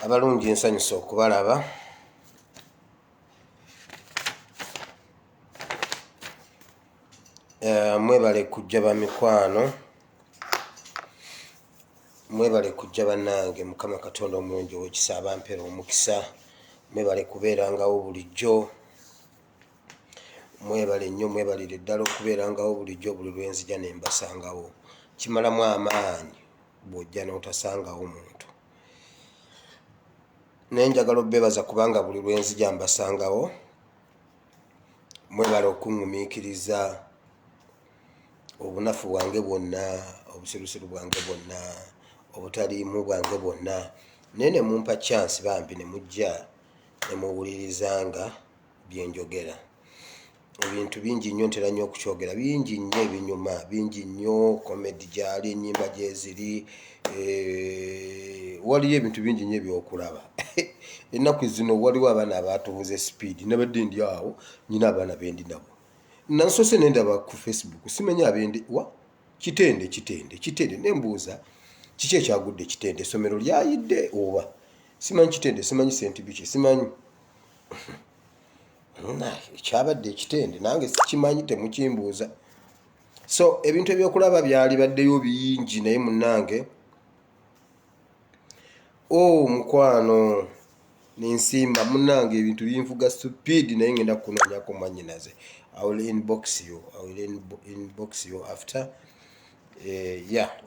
Abalungi nsanyusa okubalaba. Mwebale kujja ba mikwano, mwebale kujja bannange. Mukama Katonda omulungi ow'ekisa abampera omukisa. Mwebale kubeerangawo bulijjo, mwebale nnyo, mwebalire ddala okubeerangawo bulijjo. Buli lwenzija ne mbasangawo kimalamu amaanyi bw'ojja n'otasangawo muntu. Naye njagala obbeebaza kubanga buli lwenzija mbasangawo. Mwebale okuŋŋumiikiriza obunafu bwange bwonna, obusirusiru bwange bwonna, obutaliimu bwange bwonna. Naye ne mumpa chance bambi ne mujja ne muwulirizanga bye njogera. Ebintu bingi nnyo ntera nnyo okukyogera, bingi nnyo ebinyuma, bingi nnyo komedi gyali, ennyimba gyeziri, waliyo ebintu bingi nnyo ebyokulaba. Ennaku zino waliwo abaana abatubuze sipiidi, nabadde ndi awo nyina abaana bendi nabo. Nansose nendaba ku Facebook, simanya abendi wa kitende nembuuza kiki ekyagudde kitende, essomero lyayidde oba simanyi kitende, simanyi senti biki, simanyi ekyabadde ekitende nange sikimanyi, temukimbuuza. So ebintu ebyokulaba byali baddeyo bingi, naye munnange mukwano ninsimba munnange, ebintu binvuga supiidi, naye ngenda kunoonyako mwannyinaze. I will inbox you after.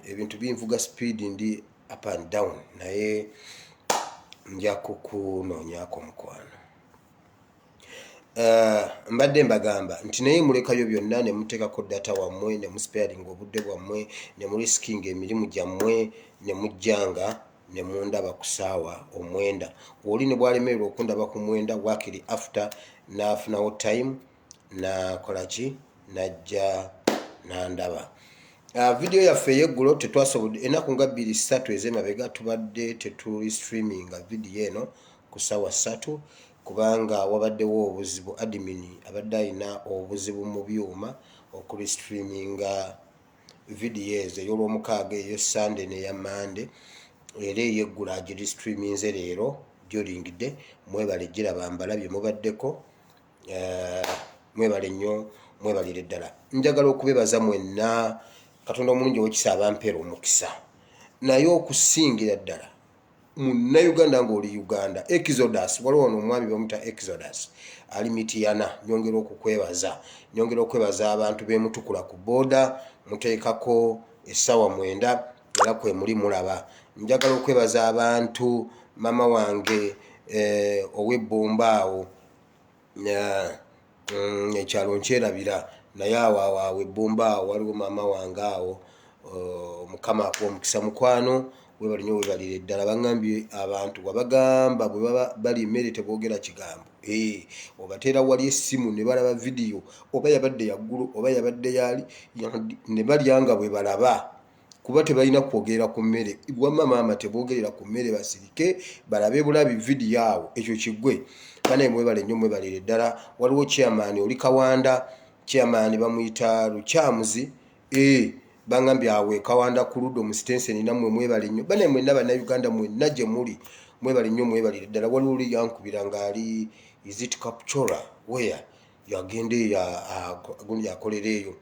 Ebintu binvuga speed ndi up and down, naye nja kukunoonyako mukwano. Mbadde mbagamba nti naye mulekayo byonna ne muteekako data wammwe, ne musparinga obudde bwammwe, ne muriskinga emirimu gyammwe, ne mujjanga ne mundaba ku ssaawa 9. Oli ne bwalemererwa okundaba ku 9 wakiri after nafunawo time nakola ki, najja nandaba. Video yaffe ey'eggulo tetwasobodde, ennaku nga 2-3 ez'emabega tubadde tetuli streaminga video eno ku ssaawa 3 kubanga wabaddewo obuzibu. Admin abadde alina obuzibu mu byuma okuli streaminga video ezo, ey'olwomukaaga, eyo Sunday n'eya Monday. Era ey'eggulo agiri streaminze leero gyolingidde. Mwebale giraba mbalabye mubaddeko. Mwebale nnyo, mwebalire ddala. Njagala okubebaza mwenna. Katonda omulungi ow'ekisa abampeera omukisa. Naye okusingira ddala Munnayuganda ng'oli Uganda, Exodus, waliwo ono omwami bamuta Exodus, ali Mityana. Nyongera okukwebaza, nyongera okwebaza abantu bemutukula ku booda, muteekako essaawa 9 era kwe muli mulaba. Njagala okwebaza abantu, mama wange ow'Ebbomba awo, ekyalo nkyerabira, naye awo Ebbomba awo waliwo mama wange awo. Mukama akuwa omukisa mukwano, webali nnyo, webalire ddala. Baŋŋambye abantu wabagamba bwe baba bali emmere teboogera kigambo. Obateera wali essimu ne balaba vidiyo, oba yabadde yaggulu oba yabadde yali, ne balyanga bwe balaba, kuba tebalina kwogerera ku mmere. Wamma maama teboogerera ku mmere, basirike balabe bulabi vidiyo awo, ekyo kiggwe. Banaye mwebale nnyo, mwebalire ddala. Waliwo chairman oli Kawanda, chairman bamuyita Lukyamuzi, baŋŋambye awo Kawanda ku ludda omusitenseni, nammwe mwebale nnyo. Banaye mwenna bannayuganda mwenna gye muli, mwebale nnyo, mwebalire ddala. Waliwo oli yankubira ng'ali Izit Kapchora, where yagenda eyo gundi akolera eyo,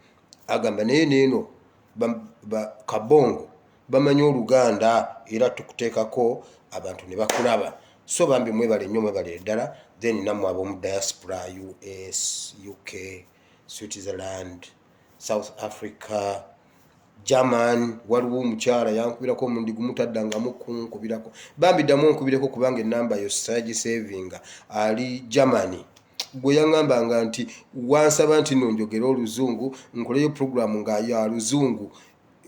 agamba naye neeno Kabongo bamanyi Oluganda era tukuteekako abantu ne bakulaba. So bambi mwebale nnyo, mwebalire ddala. Then nammwe ab'omu diaspora, US, UK, Switzerland, South Africa, German, waliwo omukyala yankubirako omundi gumutaddangamu kunkubirako. Bambi ddamu onkubireko kubanga ennamba yo sagisevinga. Ali Germany. Gwe yaŋŋambanga nti wansaba nti nno njogera Oluzungu, nkoleyo programu nga ya Luzungu.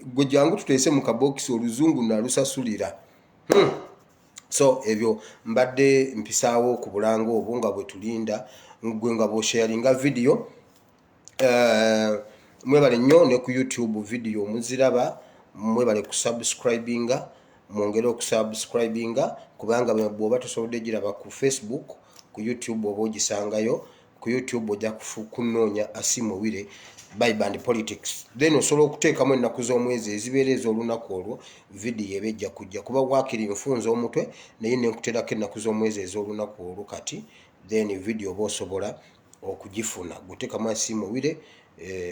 Gwe jangu tuteese mu kabokisi, Oluzungu nalusasulira. So ebyo mbadde mpisaawo ku bulango obwo nga bwe tulinda, gwe nga bw'osharinga video. Mwebale nnyo ne ku YouTube video omuziraba, mwebale kusubscribinga, mwongere okusubscribinga kubanga bw'oba tosobodde giraba ku Facebook, ku YouTube oba ogisangayo ku YouTube ojja kunoonya Asiimwe Wire Bible and Politics, then osobola okuteekamu ennaku z'omwezi ezibeera ez'olunaku olwo vidiyo eba ejja kujja kuba waakiri nfunza omutwe naye nenkuterako ennaku z'omwezi ez'olunaku olwo kati, then vidiyo oba osobola okugifuna. Guteekamu Asiimwe Wire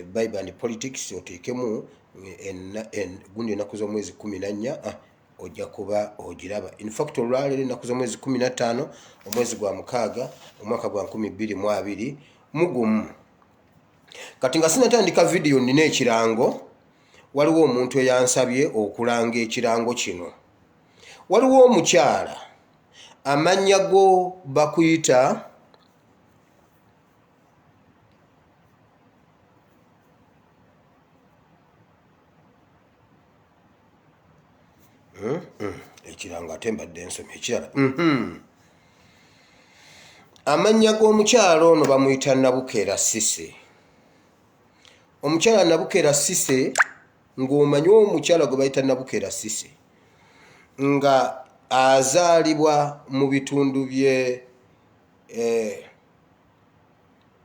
Bible and Politics oteekemu gundi ennaku z'omwezi 14 ojja kuba ogiraba. In fact olwaleero ennaku z'omwezi 15 omwezi gwa mukaaga omwaka gwa 2021. Kati nga sinatandika vidiyo nina ekirango, waliwo omuntu eyansabye okulanga ekirango kino. Waliwo omukyala amannya go bakuyita ekirango ate mbadde ensomye ekirala. Amannya g'omukyala ono bamuyita Nabukera Cissy. Omukyala Nabukera Cissy, ng'omanyi omukyala gwe bayita Nabukera Cissy nga azaalibwa mu bitundu bye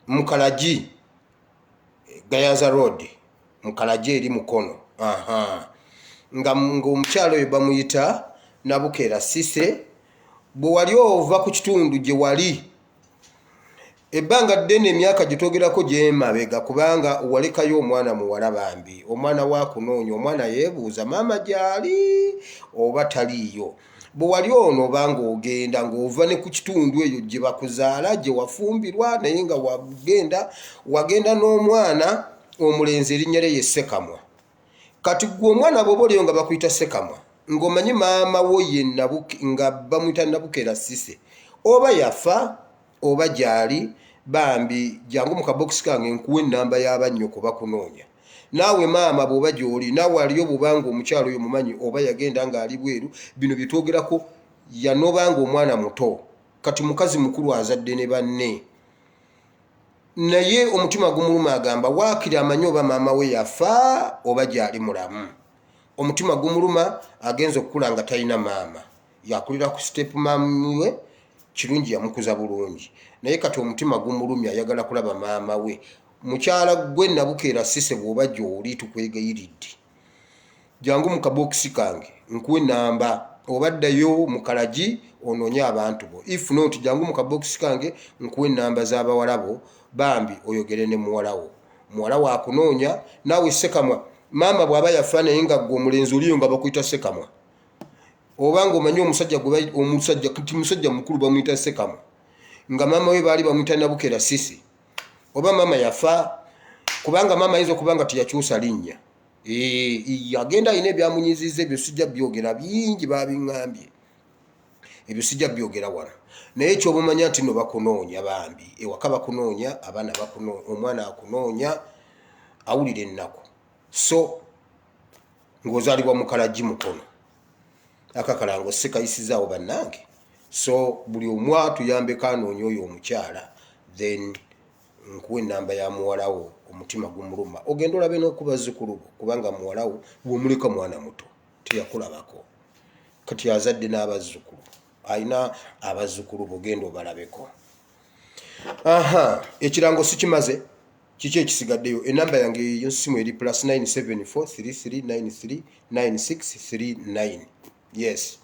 Mukalagi, Gayaza Road, Mukalagi eri Mukono. Ng'omukyala oyo bamuyita Nabukera Cissy. Bwe wali ova ku kitundu gye wali ebbanga ddene emyaka gitogerako gyemabega, kubanga walekayo omwana muwala bambi, omwana wakunoonya, omwana yeebuuza maama gyali oba taliiyo. Bwe wali ono obanga ogenda ng'ova ne ku kitundu eyo gye bakuzaala gye wafumbirwa, naye nga wagenda n'omwana omulenzi erinnya lye ye Ssekamwa. Kati gwe omwana bw'oba oliyo nga bakuyita Ssekamwa, ng'omanyi maama wo ye nga bamuyita Nabukera Cissy, oba yafa oba gyali, bambi jangu mu kabokisi kange nkuwa ennamba y'abannyoko bakunoonya. Naawe maama bw'oba gy'oli, naawe aliyo bw'obanga omukyalo oyo mumanyi oba yagenda ng'ali bweru, bino bye twogerako yanobanga omwana muto, kati mukazi mukulu azadde ne banne. Naye omutima gumuluma agamba waakiri amanyi oba maama we yafa oba gyali mulamu. Omutima gumuluma agenza okukula nga talina maama, yakulira ku step maama we, kirungi yamukuza bulungi, naye kati omutima gumulumya ayagala kulaba maama we. Mukyala gwe Nabukera Cissy bw'oba gy'oli tukwegayiridde, jangu mu kabokisi kange nkuwe ennamba, obaddayo mu Kalagi onoonye abantu bo. If not, jangu mu kabokisi kange nkuwe ennamba z'abawala bo, bambi oyogere ne muwala wo. Muwala wo akunoonya, naawe Ssekamwa maama bw'aba yafa naye nga gwe omulenzi oliyo nga bakuyita Ssekamwa, obanga omanyi omusajja mukulu bamuyita Ssekamwa, nga maama we baali bamuyita Nabukera Cissy, oba maama yafa, kubanga maama ayinza okuba nga teyakyusa linnya. Agenda alina ebyamunyiziza, ebyo sijja byogera bingi babiŋŋambye, ebyo sijja byogera wano. Naye ekyoba omanya nti no bakunoonya bambi, ewaka bakunoonya, abaana bakunoonya, omwana akunoonya, awulira ennaku. So ng'ozaalibwa mu Kalagi Mukono, akakalango sekayisizaawo bannange. So buli omu atuyambeko anoonya oyo omukyala, then nkuwa ennamba ya muwala wo, omutima gumuluma ogenda olabe n'okubazzukulu bo, kubanga muwala wo bw'omuleka mwana muto teyakulabako, kati azadde n'abazzukulu, alina abazzukulu bogenda obalabeko. Ekirango sikimaze, kiki ekisigaddeyo? Ennamba yange y'essimu eri +97433939639. Yes,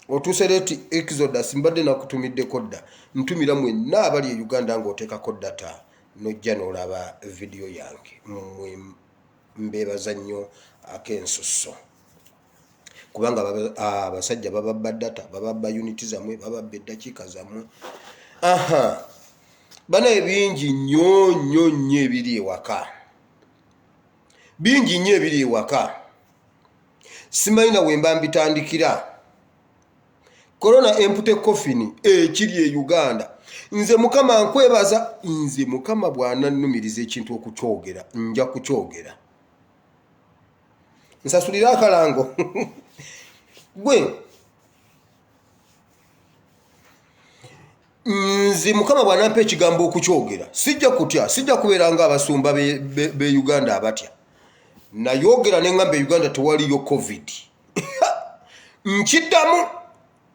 otuuse leeti Exodus mbadde nakutumiddeko dda, ntumira mwenna abali e Uganda ng'oteekako data nojja n'olaba vidiyo yange. Mbeebaza nnyo ak'ensusso, kubanga abasajja bababba data, bababba uniti zammwe, bababba eddakiika zammwe. Bana ebingi nnyo nnyo nnyo ebiri ewaka, bingi nnyo ebiri ewaka, simanyi na we mba mbitandikira. Corona empute coffin ekiri e Uganda, nze Mukama nkwebaza, nze Mukama bw'anannumiriza ekintu okukyogera nja kukyogera, nsasulira akalango. Gwe nze Mukama bw'anampa ekigambo okukyogera sijja kutya, sijja kubeera nga abasumba be Uganda abatya. Nayogera ne ngamba e Uganda tewaliyo COVID. Nkiddamu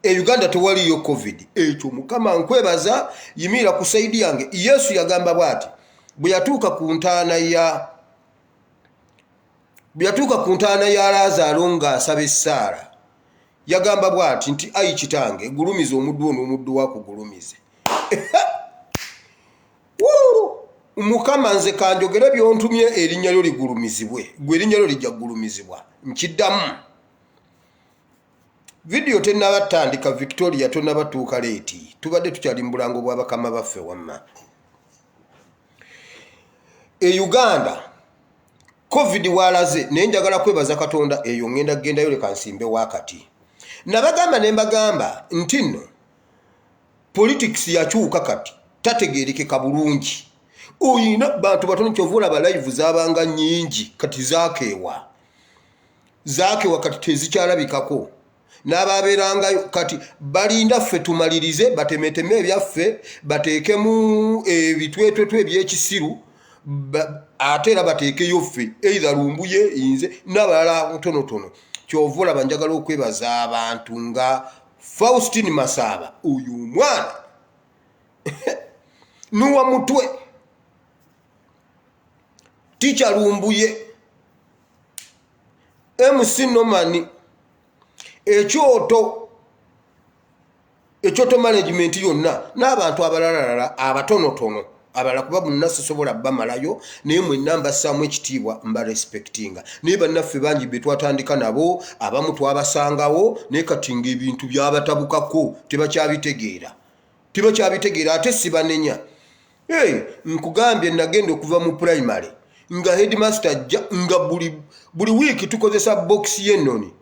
Uganda tewaliyo covid ekyo mukama nkwebaza yimira ku saidi yange. Yesu yagamba bwati bwe yatuuka ku ntaana ya Lazaro ng'asaba essaala yagamba bwati nti ayi kitange gulumiza omuddu ono omuddu wakugulumize. Mukama nze kanjogere byontumye erinnya lyo ligulumizibwe gwe erinnya lyo lijja gulumizibwa nkiddamu. Video tennabatandika Victoria tonnabatuuka leeti tubadde tukyali mu bulango bwa bakama baffe wamma. Uganda covid walaze naye njagala kwebaza Katonda eyo ngenda gendayo leka nsimbe wakati. Nabagamba ne mbagamba nti nno politics yakyuka kati tategeerekeka bulungi. Oyina bantu batono kyovula ba live zabanga nyingi kati zaakewa kati tezikyalabikako. N'ababeerangayo kati balinda ffe tumalirize batemeteme ebyaffe bateekemu ebitwetwetwe ebyekisiru ate era bateekeyo ffe either lumbuye inze n'abalala tonotono. Kyovula banjagala okwebaza abantu nga Faustine Masaba oyo mwana nuwa mutwe Ticha Lumbuye MC Nomani ekyoto management yonna n'abantu abalalala abatonotono abala kuba munasi sobola bamalayo naye mwe namba samu ekitiibwa mba respectinga naye bannaffe bangi be twatandika nabo abamu twabasangawo naye kati ng'ebintu byabatabukako tebakyabitegeera ate sibanenya. Nkugambye nagenda okuva mu primary nga headmaster nga buli wiiki tukozesa box y'ennoni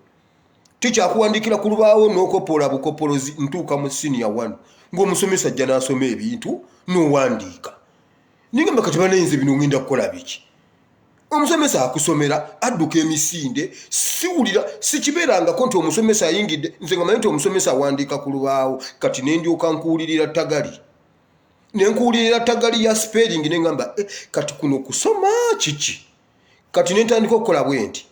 tikyakuwandikira ku lubaawo n'okopola bukopolozi ntuuka mu senior 1 ng'omusomesa ajja n'asoma ebintu n'owandiika. Ningamba kati banayinza bino ngenda kukola biki? Omusomesa akusomera adduka emisinde siwulira sikibeerangako nti omusomesa ayingidde nze nga manyi nti omusomesa awandiika ku lubaawo kati ne ndyoka nkuwulirira ttagali. Nenkuwulirira ttagali ya spelling ne ngamba kati kuno kusoma kiki? Kati ne ntandika okukola bwe nti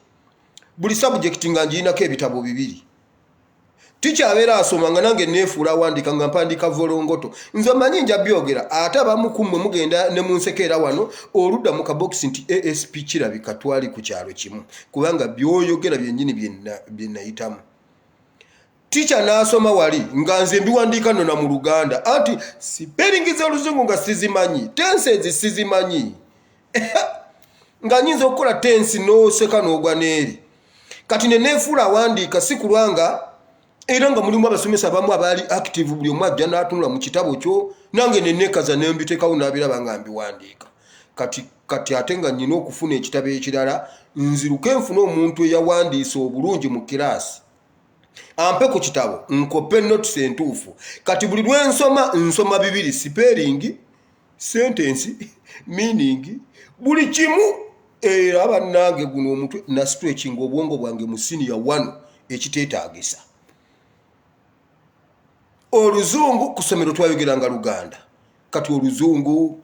buli subject nga ngirinako ebitabo 2. Ticha abeera asoma nga nange neefuula awandiika nga mpandiika volongoto. Nze manyi nja byogera ate abamu ku mmwe mugenda ne munsekeera wano oludda mu kabokisi nti ASP kirabika twali ku kyalo kimu kubanga byoyogera byennyini bye nayitamu. Ticha n'asoma wali nga nze mbiwandiika nno na mu Luganda anti spelling z'Oluzungu nga sizimanyi tenses sizimanyi nga nyinza okukola tensi n'oseka n'ogwa n'eri. Kati ne neefuula awandiika si kulwanga era nga mulimu abasomesa abamu abaali active buli omu ajja n'atunula mu kitabo kyo nange ne neekaza ne mbiteekawo n'abiraba nga mbiwandiika. Kati ate nga nnina okufuna ekitabo ekirala nziruke nfune omuntu eyawandiisa obulungi mu kiraasi ampe ku kitabo nkope notes entuufu. Kati buli lwe nsoma 2 spelling sentence meaning buli kimu era bannange guno omutwe na stretching obwongo bwange mu senior 1 ekiteetaagisa. Oluzungu ku ssomero twayogeranga Luganda kati Oluzungu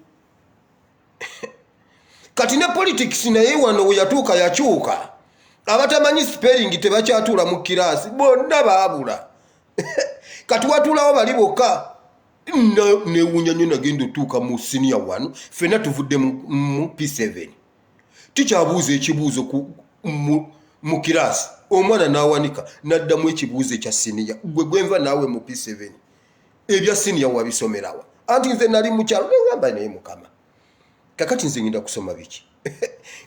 kati ne politics naye wano we yatuuka yakyuka abatamanyi spelling tebakyatuula mu kiraasi bonna baabula kati watuulawo bali bokka. Newuunya nnyo nagenda otuuka mu senior 1 ffenna tuvudde mu P7 tikyabuuza ekibuuzo mu kiraasi omwana n'awanika n'addamu ekibuuzo ekya senior gwe gwenva naawe mu P7 ebya senior wabisomerawa anti nze nali mu kyalo negamba naye mukama kakati nze ngenda kusoma biki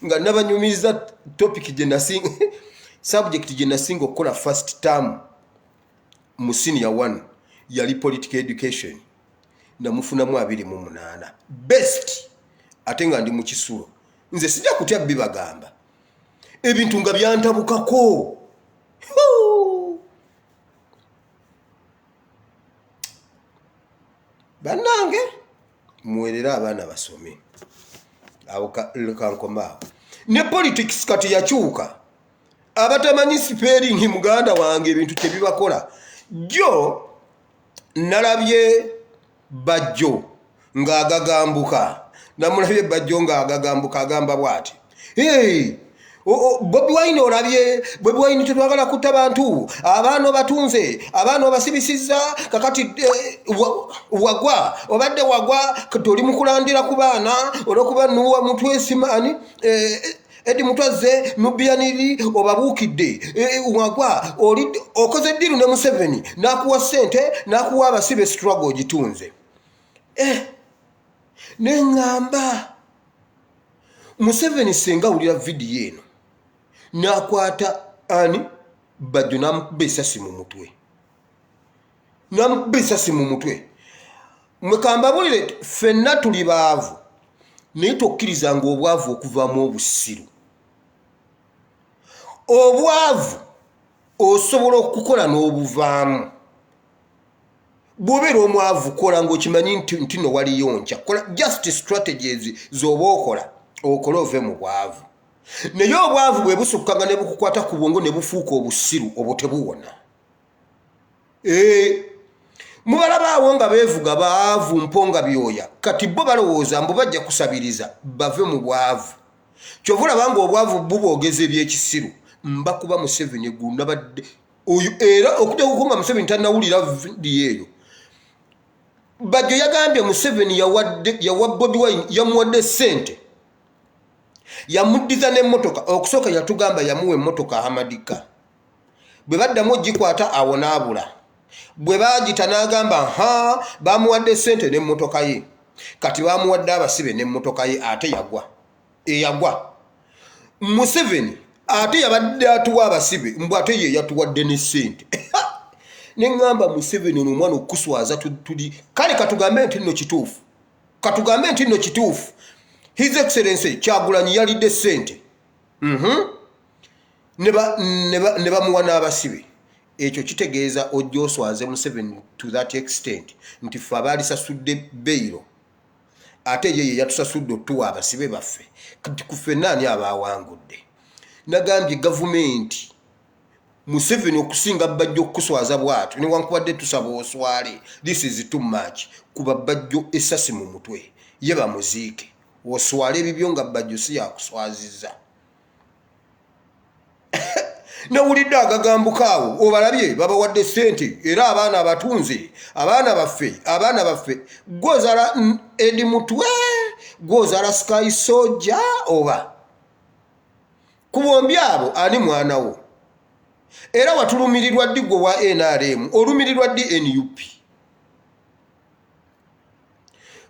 nga nabanyumiza topic gye nasinga subject gye nasinga okukola first term mu senior 1 yali political education namufunamu 28 best ate nga ndi mu Kisulo. Nze sijja kutya bibagamba ebintu nga byantabukako. Bannange muwerera abaana basome abo kankomaawo ne politics kati yakyuka abatamanyi spelling muganda wange ebintu kyebibakola. Jo nalabye Bajjo ng'agagambuka namulabye Bajjo ng'agagambuka agamba bwati Bobi Wine olabye Bobi Wine tetwagala kutta bantu abaana batunze abaana basibisizza kakati wagwa obadde wagwa toli mukulandira ku baana olwokuba nuwa mutwe simani edi mutwaze nubianiri obabuukidde wagwa oli okoze diru ne Museveni nakuwa sente nakuwa abasibe struggle gitunze nengamba Museveni senga ulira video eno nakwata ani Bajjo namubesa simu mutwe mwekamba bulire fenna tuli baavu naye tokkiriza nga obwavu okuvaamu obusiru obwavu osobola okukola n'obuvaamu bw'obeera omwavu kola ng'okimanyi nti no waliyonca kola just strategies z'oba okola ove mu bwavu naye obwavu bwe busukkanga ne bukukwata ku bwongo ne bufuuka obusiru obwo tebuwona mubalabaawo nga beevuga baavu mponga byoya kati bo balowooza mbu bajja kusabiriza bave mu bwavu kyova olabanga obwavu buboogeza ebyekisiru mbakuba Museveni gunabadde oyo era okujja kukunga Museveni tannawulira vidiyo eyo Bajjo yagambye Museveni yawa Bobi Wine yamuwadde ssente yamuddiza n'emmotoka okusooka yatugamba yamuwa emmotoka ahamadika bwe baddamu ogikwata awonaabula bwe baagita n'agamba bamuwadde ssente n'emmotoka ye kati bamuwadde abasibe n'emmotoka ye ate yagwa Museveni ate yabadde atuwa abasibe mbw ate ye yatuwadde ne ssente neŋŋamba Museveni ono omwana okuswaza tuli kale katugambe nti nno kituufu His Excellency Kyagulanyi yalidde ssente ne bamuwa n'abasibe ekyo kitegeeza ojja oswaze Museveni to that extent nti ffe abaalisasudde beyiro ate ye yatusasudde otuwa abasibe baffe kati ku ffenna ani abaawangudde nagambye gavumenti Museveni okusinga Bajjo okuswaza bwatu newankubadde tusaba oswale this is too much kuba Bajjo essasi mu mutwe ye bamuziike oswale ebibyo nga Bajjo si yakuswaziza nawulidde agagambukaawo obalabye babawadde ssente era abaana abatunze abaana baffe gwozala edi mutwe gwozala Sky Soldier oba ku bombi abo ani mwanawo era watulumirirwa ddi gwe wa NRM olumirirwa ddi NUP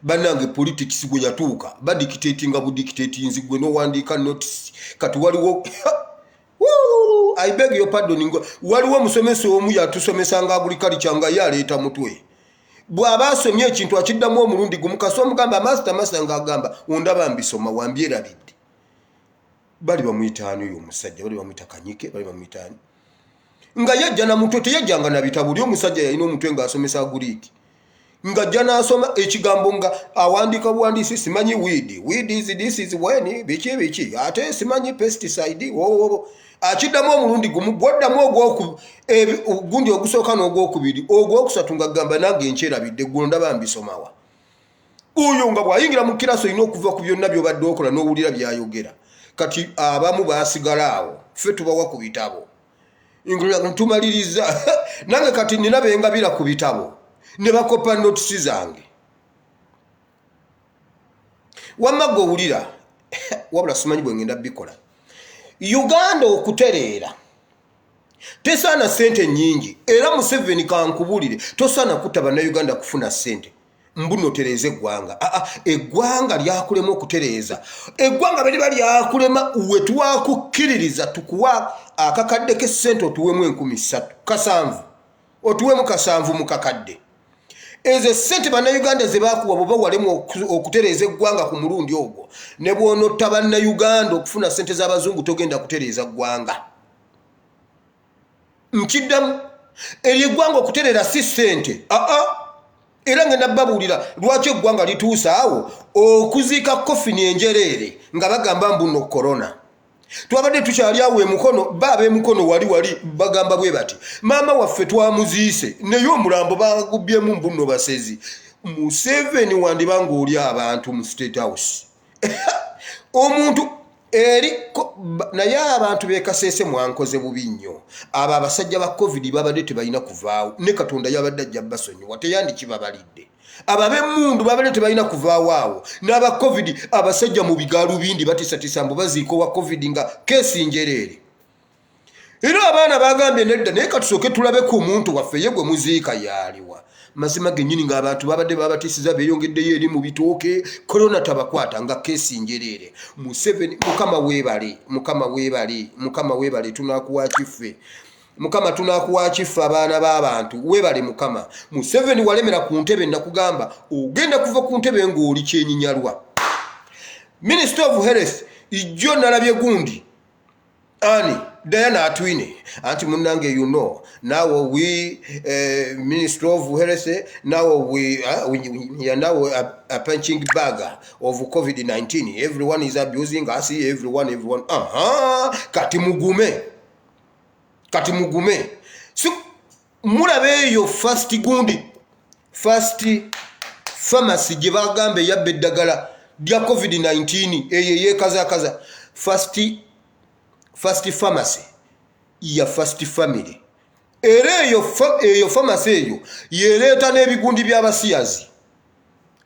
bannange politics gwe yatuuka badictatinga budictatinzi gwe nowandiika notice kati waliwo I beg your pardon waliwo musomesa omu yatusomesanga agriculture nga yaleeta mutwe bw'aba asomye ekintu akiddamu omulundi gumu kasi omugamba master ng'agamba ondaba mbisoma wambyerabidde bali bamuyita ani oyo omusajja bali bamuyita Kanyike bali bamuyita ani nga yajja na mutwe teyajjanga na bitabo lyo omusajja yalina omutwe ng'asomesa Greek nga jja n'asoma ekigambo nga awandiika buwandiisi simanyi weed is this is when biki ate simanyi pesticide akiddamu omulundi gumu bwoddamu ogundi ogusooka n'ogwokubiri ogwokusatu ng'agamba nange nkyerabidde ggulo ndaba mbisomawa oyo nga bw'ayingira mu kirasi olina okuva ku byonna by'obadde okola n'owulira by'ayogera kati abamu baasigala awo ffe tubawa ku bitabo ntumaliriza nange kati nina bengabira ku bitabo ne bakopa notisi zange wamma gwe owulira wabula simanyi bwe ngenda bikola Uganda okutereera tesaana ssente nnyingi era Museveni kankubulire tosaana kutta bannayuganda kufuna ssente mbunotereze eggwanga eggwanga lyakulema okutereeza eggwanga bwe liba lyakulema we twakukkiririza tukuwa akakadde k'essente otuwemu 7,000 otuwemu 7 mu kakadde ezo ssente bannayuganda ze baakuwa bwe bawalemu okutereeza eggwanga ku mulundi ogwo ne bw'onotta bannayuganda okufuna ssente z'abazungu togenda kutereeza ggwanga nkiddamu eryo eggwanga okutereera si ssente era ngenda babuulira lwaki eggwanga lituuse awo okuziika kofini enjereere nga bagamba mbuno korona twabadde tukyali awo emukono baaba emukono wali bagamba bwe bati maama waffe twamuziise naye omulambo bagubyemu mbuno basezi Museveni wandibanga oli abantu mu State House omuntu eri naye abantu bekasese mwankoze bubi nnyo abo abasajja ba covid babadde tebalina kuvaawo ne katonda yabadde ajja basonyiwa teyandikibabalidde abab'emmundu babadde tebalina kuvaawo awo n'aba covid abasajja mu bigaalubindi batisatisa mbu baziika wa covid nga keesi njereere era abaana bagambye nedda naye katusooke tulabe ku muntu waffe ye gwe muziika yaaliwa mazima gennyini ng'abantu babadde babatisiza beeyongeddeyo eri mu bitooke korona tabakwata nga keesi njereere Museveni mukama weebale tunaakuwa kiffe mukama tunaakuwa kiffe abaana b'abantu weebale mukama Museveni walemera ku ntebe nakugamba ogenda kuva ku ntebe ng'oli kyenyinyalwa Minister of Health ijjo nalabye gundi ani Diana Atwine anti munange you know now we Minister of Health now we are now a punching bag of COVID-19 everyone is abusing us everyone kati mugume so mulabe yo first gundi first pharmacy gye bagambe yabbe eddagala lya COVID-19 eyeye kaza first pharmacy ya first family era eyo pharmacy eyo yereeta n'ebigundi by'abasiyazi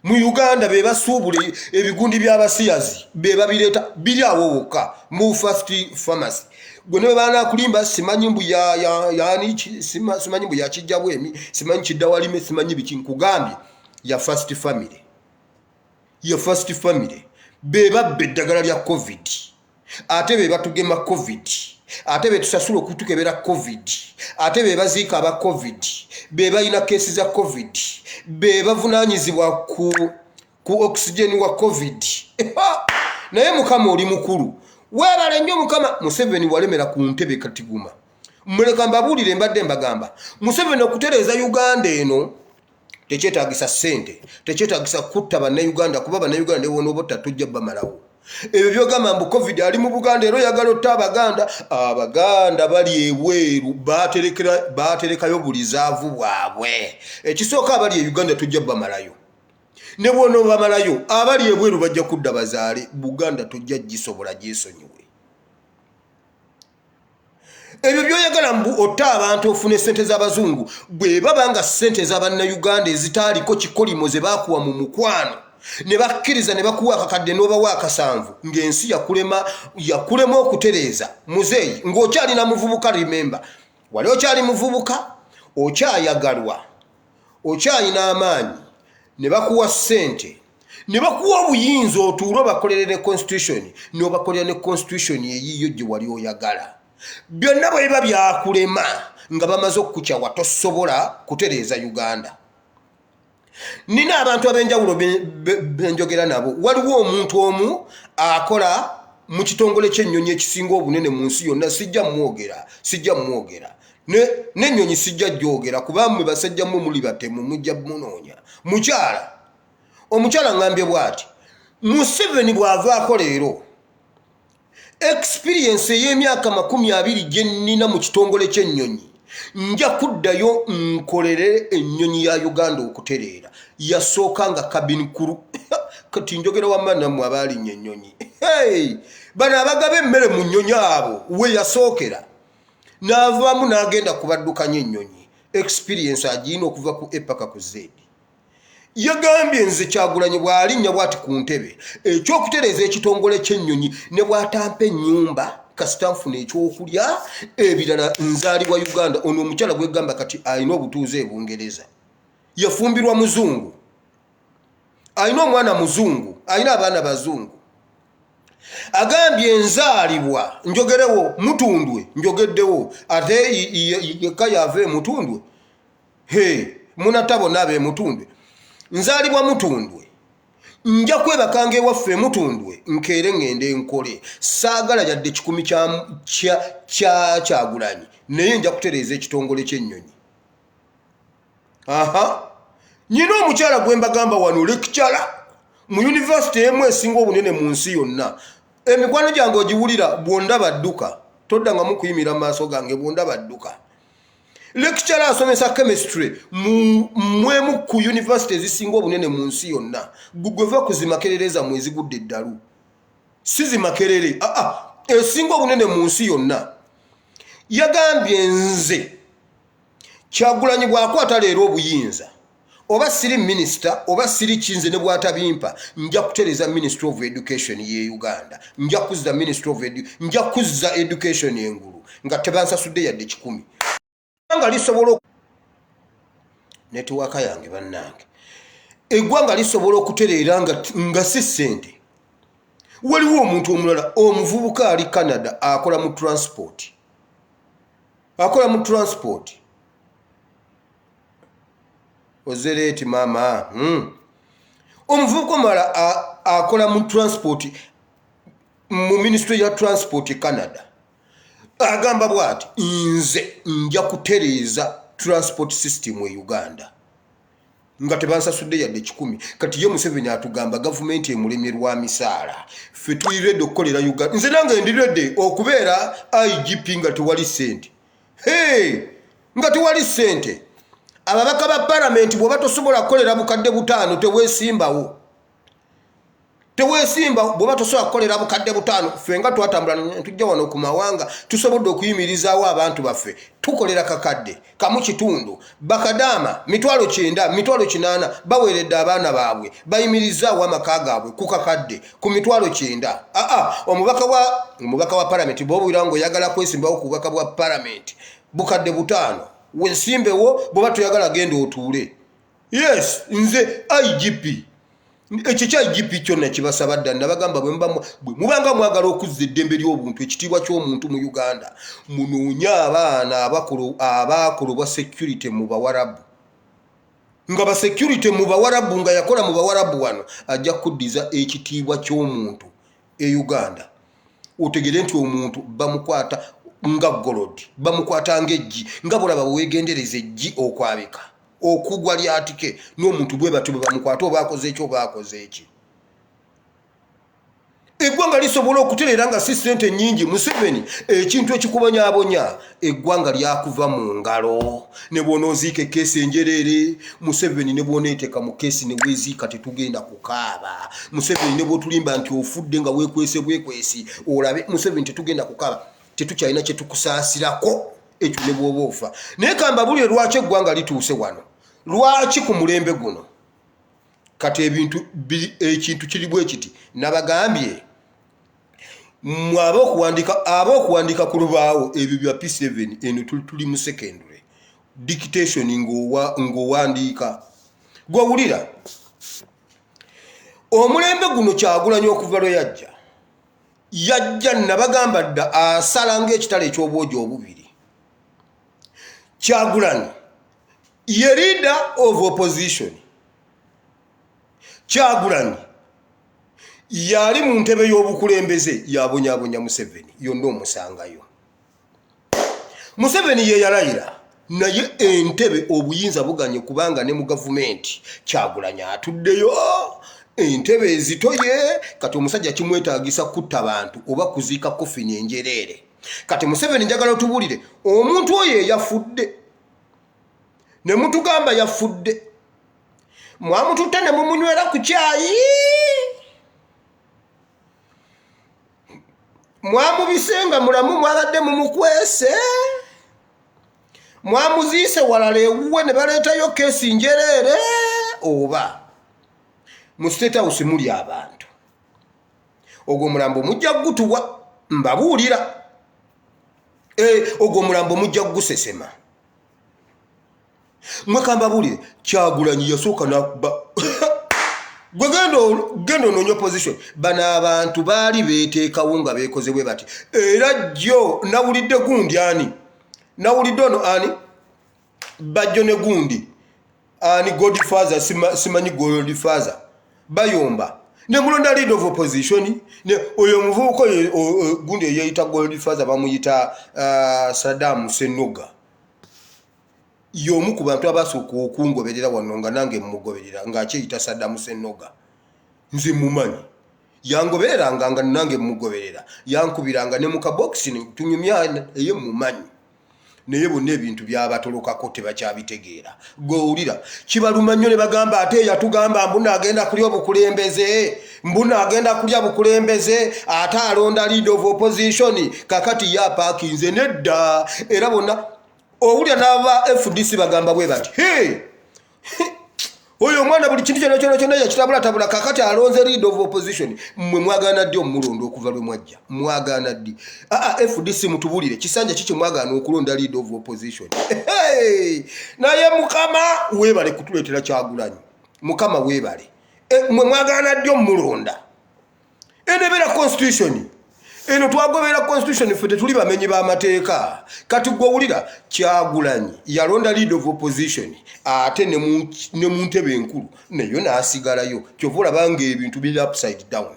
mu Uganda be basuubula ebigundi by'abasiyazi be babireeta biri awo wokka mu first pharmacy gwe ne baana kulimba simanyi mbu simanyi mbu yakijja bwemi simanyi kiddawalime simanyi biki nkugambye ya first family be babbe eddagala lya covid ate be batugema covid ate be tusasula okutukebera covid ate be baziika aba covid be balina kesi za covid be bavunaanyizibwa ku oxygen wa covid naye mukama oli mukulu weebale nnyo mukama Museveni walemera ku ntebe katiguma muleka mbabuulire mbadde mbagamba Museveni okutereeza Uganda eno tekyetaagisa ssente tekyetaagisa kutta bannayuganda kuba bannayuganda ne bonobotta tujja bamalawo ebyo byogamba mbu covid ali mu Buganda era oyagala otta abaganda bali ebweru baaterekayo bulizaavu bwabwe ekisooka abali e Uganda tujja bamalayo ne bwono bamalayo abali ebweru bajja kudda bazaale Buganda tujja gisobola gyesonyiwe ebyo byoyagala mbu otta abantu ofune ssente z'abazungu bwe babanga ssente z'abannayuganda ezitaaliko kikolimo ze baakuwa mu mukwano ne bakkiriza ne bakuwa akakadde n'obawa akasanvu ng'ensi yakulema okutereeza muzeeyi ng'okyalina muvubuka rememba wali okyali muvubuka okyayagalwa okyalina amaanyi ne bakuwa ssente ne bakuwa obuyinza otuule obakolere ne constitution n'obakolera ne constitution eyiyo gye wali oyagala byonna bwe biba byakulema nga bamaze okukukyawa tosobola kutereeza Uganda. Nina abantu ab'enjawulo benjogera nabo waliwo omuntu omu akola mu kitongole ky'ennyonyi ekisinga obunene mu nsi yonna sijja mwogera n'ennyonyi sijja gyogera kuba mmwe basajja mmwe muli batemu mujja munoonya omukyala ngambye bw'ati Museveni bw'avaako leero experience ey'emyaka 20 gye nnina mu kitongole ky'ennyonyi nja kuddayo nkolere ennyonyi ya Uganda okutereera yasooka nga kabini kuru kati njogera wamana mu abaalinnye ennyonyi bano abagaba emmere mu nnyonyi abo we yasookera n'avaamu n'agenda kubaddukanya ennyonyi experience agiina okuva ku epaka ku Z yagambye nze Kyagulanyi bw'alinnya bw'ati ku ntebe ekyokutereeza ekitongole ky'ennyonyi ne bw'atampa ennyumba kasita nfuna ekyokulya ebirala nzaalibwa Uganda ono omukyala gwegamba kati alina obutuuze e Bungereza yafumbirwa muzungu alina omwana muzungu alina abaana bazungu agambye enzaalibwa njogerewo Mutundwe njogeddewo ate yekka yava e Mutundwe munatabo naabe e Mutundwe nzaalibwa Mutundwe nja kwebakanga ewaffe Mutundwe nkeere ngende nkole saagala yadde 10 kya Kyagulanyi naye nja kutereeza ekitongole ky'ennyonyi nyina omukyala gwe mbagamba wano lecturer mu university emu esinga obunene mu nsi yonna emikwano gyange ogiwulira bwondaba dduka toddangamu kuyimira mu maaso gange bwondaba dduka lecturer asomesa chemistry mwemu ku university ezisinga obunene mu nsi yonna gugweva kuzimakerereza mwezi gudde eddalu si zimakerere esinga obunene mu nsi yonna yagambye nze Kyagulanyi bw'akwata leero obuyinza oba siri minister oba siri kinze ne bwatabimpa nja kutereza Ministry of Education ye Uganda nja kuzza Ministry of nja kuzza education engulu nga tebansasudde yadde 10 nga lisobola network yange bannange eggwanga lisobola okutereera nga si ssente waliwo omuntu omulala omuvubuka ali Canada akola mu transport ozereti mama omuvubuka omulala akola mu transport mu Ministry ya Transport Canada agamba bwati nze nja kutereeza transport system mu Uganda nga tebansasudde yadde 10 kati ye Museveni atugamba government emulemerwa misaala ffe tuyirede okukolera Uganda nze nange ndirede okubeera IGP nga tewali sente nga tewali sente ababaka ba parliament bwoba tosobola kukolera bukadde 5 teweesimba bwoba tosobola kukolera bukadde 5 ffe nga twatambula tujja wano ku mawanga tusobodde okuyimirizaawo abantu baffe tukolera kakadde kamu kitundu bakadama 9,8 baweeredde abaana baabwe bayimirizaawo amaka gaabwe ku kakadde ku 9,900 omubaka wa parliament bw'obuwira ng'oyagala kwesimbawo ku bubaka bwa parliament bukadde 5 wensimbewo bwoba toyagala genda otuule yes nze IGP ekyo kya IGP kyonna kibasaba ddala nabagamba bwe mubanga mwagala okuzza eddembe ly'obuntu ekitiibwa ky'omuntu mu Uganda munoonya abaana abaakolo bwa security mu Bawarabu nga ba security mu Bawarabu nga yakola mu Bawarabu wano ajja kuddiza ekitiibwa ky'omuntu e Uganda otegere nti omuntu bamukwata nga golodi bamukwata ng'eggi nga bulaba bwegendereza eggi okwabika okugwa lyatike n'omuntu bwe batu bamukwata obakoze eki eggwanga lisobola okutereera nga si ssente nnyingi Museveni ekintu ekikubonyaabonya eggwanga lyakuva mu ngalo ne bw'onooziika keesi enjereere Museveni ne bw'oneeteeka mu keesi ne weeziika tetugenda kukaaba Museveni ne bw'otulimba nti ofudde nga weekwesi olabe Museveni tetugenda kukaaba tetukyalina kye tukusaasirako ekyo ne bw'oba ofa naye kambabulire lwaki eggwanga lituuse wano lwaki ku mulembe guno kati ekintu kiri bwe kiti nabagambye ab'okuwandiika ku lubaawo ebyo bya P7 eno tuli mu secondary dictation ng'owandiika gwawulira omulembe guno Kyagulanyi okuva lwe yajja nabagamba dda asala ng'ekitala eky'obwogi obubiri Kyagulanyi ye leader of opposition Kyagulanyi yali mu ntebe y'obukulembeze yabonyaabonya Museveni yonna omusangayo Museveni ye yalayira naye entebe obuyinza buganye kubanga ne mu gavumenti Kyagulanyi atuddeyo entebe ezitoye kati omusajja kimwetaagisa kutta abantu oba kuziika kofini enjereere kati Museveni njagala otubulire omuntu oyo yafudde ne mutugamba yafudde mwamututte ne mumunywera ku kyayi mwamubisenga mulamu mwabadde mumukwese mwamuziise walala ewuwe ne baleetayo keesi njereere oba mu State House muli abantu ogwo mulambo mujja gutuwa mbabuulira ogwo mulambo mujja gusesema mwekamba bulire Kyagulanyi yasooka genda onoonya opposition bano abantu baali beeteekawo nga beekoze bwe bati era jjo nawulidde gundi ani nawulidde ono ani bajjo ne gundi ani Godfather simanyi Godfather bayomba ne mulonda leader of opposition ne oyo omuvubuka gundi eyayita Godfather bamuyita Saddam Senoga y'omu ku bantu abasooka okungoberera wano nga nange mugoberera ng'akyeyita Saddam Senoga nze mumanyi yangobereranga nga nange mugoberera yankubiranga ne mu kabokisi tunyumya eye mumanyi naye bonna ebintu byabatolokako tebakyabitegeera. Gwowulira kibaluma nnyo ne bagamba ate yatugamba mbuna agenda kulya obukulembeze, mbuna agenda kulya bukulembeze ate alonda leader of opposition kakati yapaakinze nedda. Era bonna owulira n'aba FDC bagamba bwe bati oyo omwana buli kintu kyonna yakitabula kakati alonze leader of opposition. Mmwe mwagaana ddi omulundo okuva lwe mwajja? Mwagaana ddi? FDC mutubulire kisanja kiki mwagaana okulonda leader of opposition? Naye Mukama weebale kutuleetera Kyagulanyi. Mukama weebale. Mmwe mwagaana ddi omulonda? Enebera constitution. Eno twagobera constitution fete tuli bamenyi b'amateeka. Kati gwowulira Kyagulanyi yalonda leader of opposition ate ne mu ntebe enkulu nayo n'asigalayo. Kyovula bange ebintu biri upside down.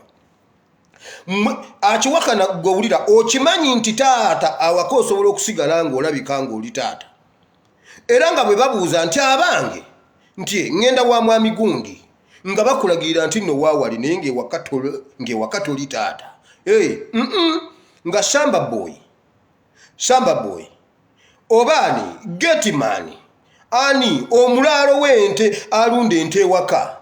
Akiwakana gwowulira okimanyi nti taata awaka osobola okusigala ng'olabika ng'oli taata. Era nga bwe babuuza nti abange nti ngenda wa mwami gundi nga bakulagira nti no waawali naye ng'ewaka toli taata. Nga Shamba boy obani Getman ani omulalo w'ente alunda ente ewaka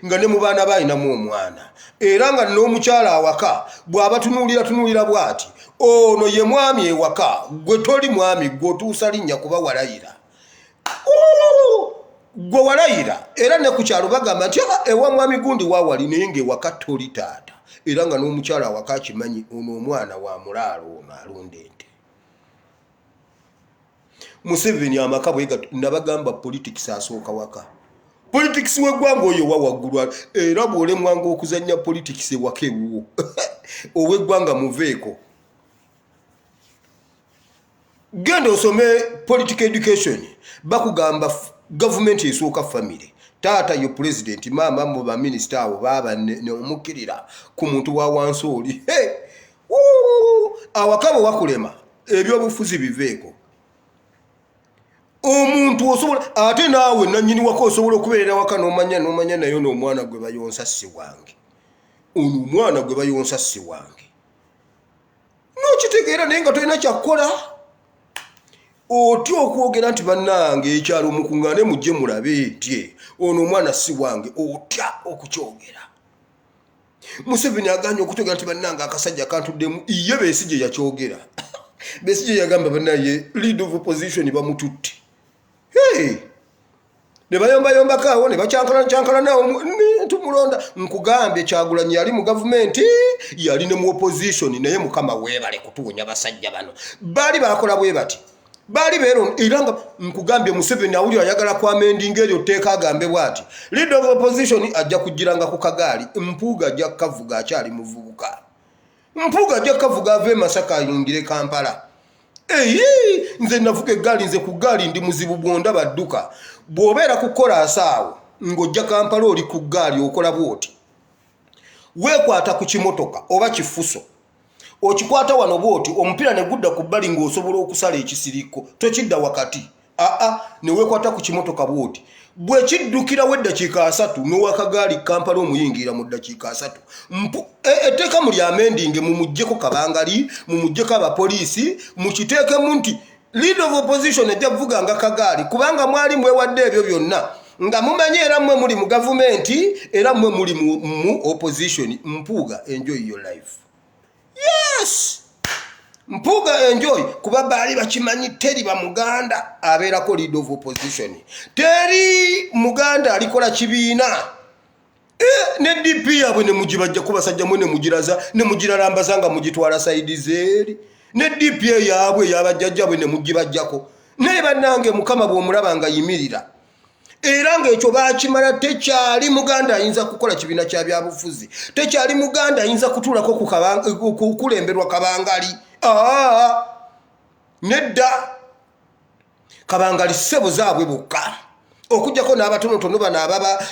nga ne mu baana balinamu omwana era nga n'omukyala awaka bw'abatunulira bw'ati ono ye mwami ewaka gwe toli mwami gw'otuusa linnya kuba walayira. Gwe walayira era ne ku kyalo bagamba nti ewa mwami gundi waawali naye ng'ewaka toli taata. Era nga n'omukyala awaka akimanyi ono omwana wa mulaalo ono alunda ente. Museveni amaka bwega nabagamba politics asooka waka. Politics w'eggwanga oyo wa waggulu era bw'olemwanga okuzannya politics ewaka ewuwo ow'eggwanga muveeko. Genda osome political education bakugamba government esooka family. Taata yo president mama mu ba minister abo baba ne omukirira ku muntu wa wansi oli. Awakabo wakulema ebyobufuzi biveeko. Omuntu osobola ate naawe nannyini wako osobola okubeerera waka n'omanya nayo n'omwana gwe bayonsa si wange. Ono omwana gwe bayonsa si wange. N'okitegeera naye nga tolina kyakkola. Otyo okwogera nti bannange ekyalo mukuŋŋaane mujje mulabe nti ono omwana si wange otya okukyogera. Museveni aganye okukyogera nti bannange akasajja kantuddemu ye Besigye yakyogera. Besigye yagamba bannaye leader of opposition bamututte. Ne bayombayomba awo ne bacyankala nawo tumulonda. Nkugambye Kyagulanyi yali mu gavumenti yali ne mu opposition naye Mukama weebale kutuwonya basajja bano. Baali bakola bwe bati. Bali bero iranga nkugambye Museveni awuli ayagala kwa mendinga eryo teeka agambe bwati leader of opposition ajja kujiranga ku kagali Mpuuga ajja kavuga akyali muvubuka. Mpuuga ajja kavuga ave Masaka ayungire Kampala. Nze navuga eggaali nze ku ggaali ndi muzibu bwonda badduka bw'obeera kukola asaawo ng'ojja Kampala oli ku ggaali okola bwoti weekwata ku kimotoka oba kifuso okikwata wano bwoti omupiira ne gudda ku bbali ng'osobola okusala ekisiriko tokidda wakati ne weekwata ku kimotoka bwoti bwe kiddukirawo eddakiika 3 n'owakagaali Kampala omuyingira mu ddakiika 3 etteeka mu lyamendinge mumuggyeko kabangali mumuggyeko abapoliisi mukiteekemu nti leader of opposition ejja kuvuga nga kagaali kubanga mwali mwewadde ebyo byonna nga mumanye era mmwe muli mu gavumenti era mmwe muli mu opposition. Mpuuga enjoy your life. Yes! Mpuuga enjoy kuba baali bakimanyi teri ba Muganda abeerako leader of opposition. Teri Muganda alikola kibiina. Ne DP yabwe ne mugibajja kubasajja mwe ne mugiraza ne mugiralambaza nga mugitwala side zeeri. Ne DP yabwe yabajjajja bwe ne mugibajjako. Naye bannange Mukama bw'omulaba nga yimirira. Era ng'ekyo baakimala tekyali Muganda ayinza kukola kibiina kya byabufuzi. Tekyali Muganda ayinza kutuulako ku kulemberwa kabangali. Nedda kabangali ssebo zaabwe bokka okujjako n'abatonotono bano ababa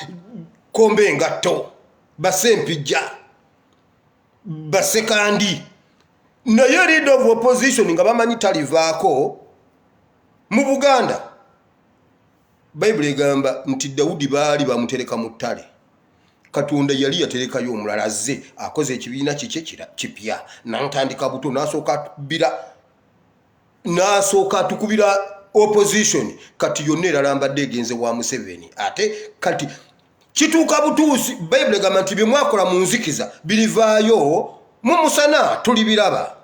kombe engatto basempijja basekandi naye leader of opposition nga bamanyi talivaako mu Buganda. Bayibuli egamba nti Dawudi baali bamutereka mu ttale. Katonda yali yaterekayo omulala azze akoze ekibiina kikye kipya n'antandika buto n'asooka bira n'asooka tukubira opposition kati yonna eralambadde egenze wa Museveni ate kati kituuka butuusi Bible egamba nti bye mwakola mu nzikiza birivaayo mu musana tulibiraba.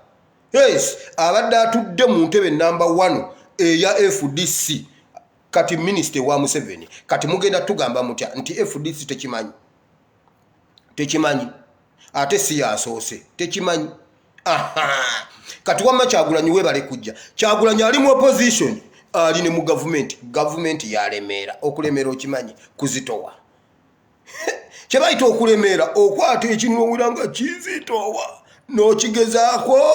Yes, abadde atudde mu ntebe namba 1 eya FDC kati minister wa Museveni kati mugenda tugamba mutya nti FDC tekimanyi ate si yasoose tekimanyi. Kati wamma Kyagulanyi webale kujja Kyagulanyi ali mu opposition ali ne mu government yalemeera okulemeera okimanyi kuzitowa kyebayita okulemeera okwata ekintu owulanga kizitowa n'okigezaako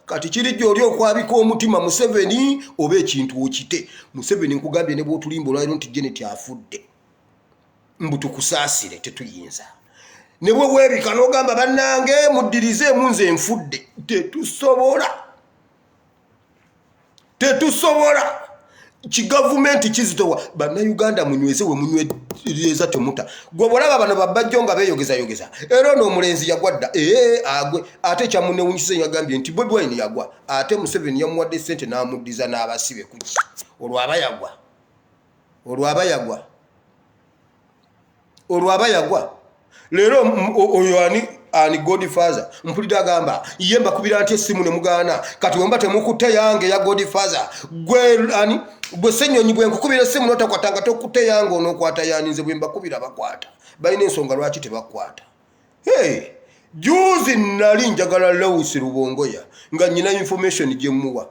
kati kirijja oli okwabika omutima Museveni oba ekintu okite Museveni nkugambye ne bw'otulimba olwaliro nti Janet afudde mbu tukusaasire tetuyinza ne bwe weebika n'ogamba bannange muddirizeemu nze nfudde tetusobola kigavumenti kizitowa bannayuganda munyweze we munywereza temuta gwe bw'olaba bano babbajjo nga beeyogeza era n'omulenzi yagwadda agwe ate kyamunewunyisa yagambye nti Bobi Wine yagwa ate Museveni yamuwadde ssente n'amuddiza n'abasibe kuki olwo aba yagwa leero oyo ani Godfather mpulira agamba ye mbakubira nti essimu ne mugaana kati wemba temukutte yange ya Godfather gwe Ssenyonyi bwe nkukubira essimu n'otakwatanga tokutte yange onookwata yaninze bwe mbakubira bakwata balina ensonga lwaki tebakwata. Juzi nali njagala Lewis Rubongoya nga nyina information gye muwa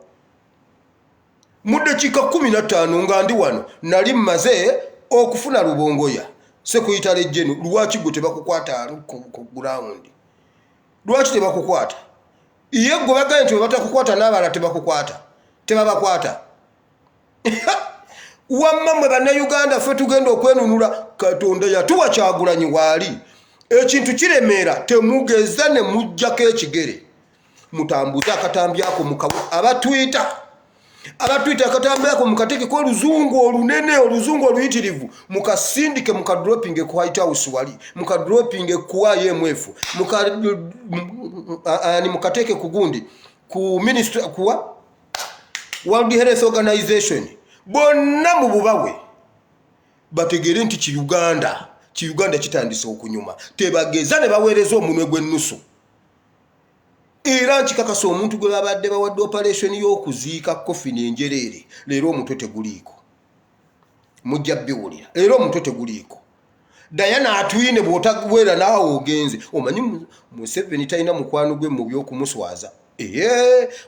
mu ddakiika 15 nga ndi wano nali mmaze okufuna Rubongoya sekuyitale jenu lwaki gwe tebakukwata ku ground lwaki tebakukwata iye gwe bagaye nti batakukwata n'abala tebabakwata wamma mwe bannayuganda ffe tugenda okwenunula Katonda yatuwa Kyagulanyi waali ekintu kiremeera temugeza ne mujjako ekigere mutambuza akatambi ako mukabu abatwita akatambi ako mukatekeko oluzungu olunene oluzungu oluyitirivu mukasindike mukadropinge ku White House wali mukadropinge ku IMF mukateke ku gundi ku ministry kuwa World Health Organization bonna mu bubawe bategere nti Kiuganda kitandise okunyuma tebageza ne baweereza omunwe gw'ennusu era nkikakasa omuntu gwe babadde bawadde operation y'okuziika Kofi n'enjereere leero omutwe teguliiko mujja biwulira leero omutwe teguliiko Diana atwine bw'otaweera naawe ogenze omanyi Museveni talina mukwano gwe mu by'okumuswaza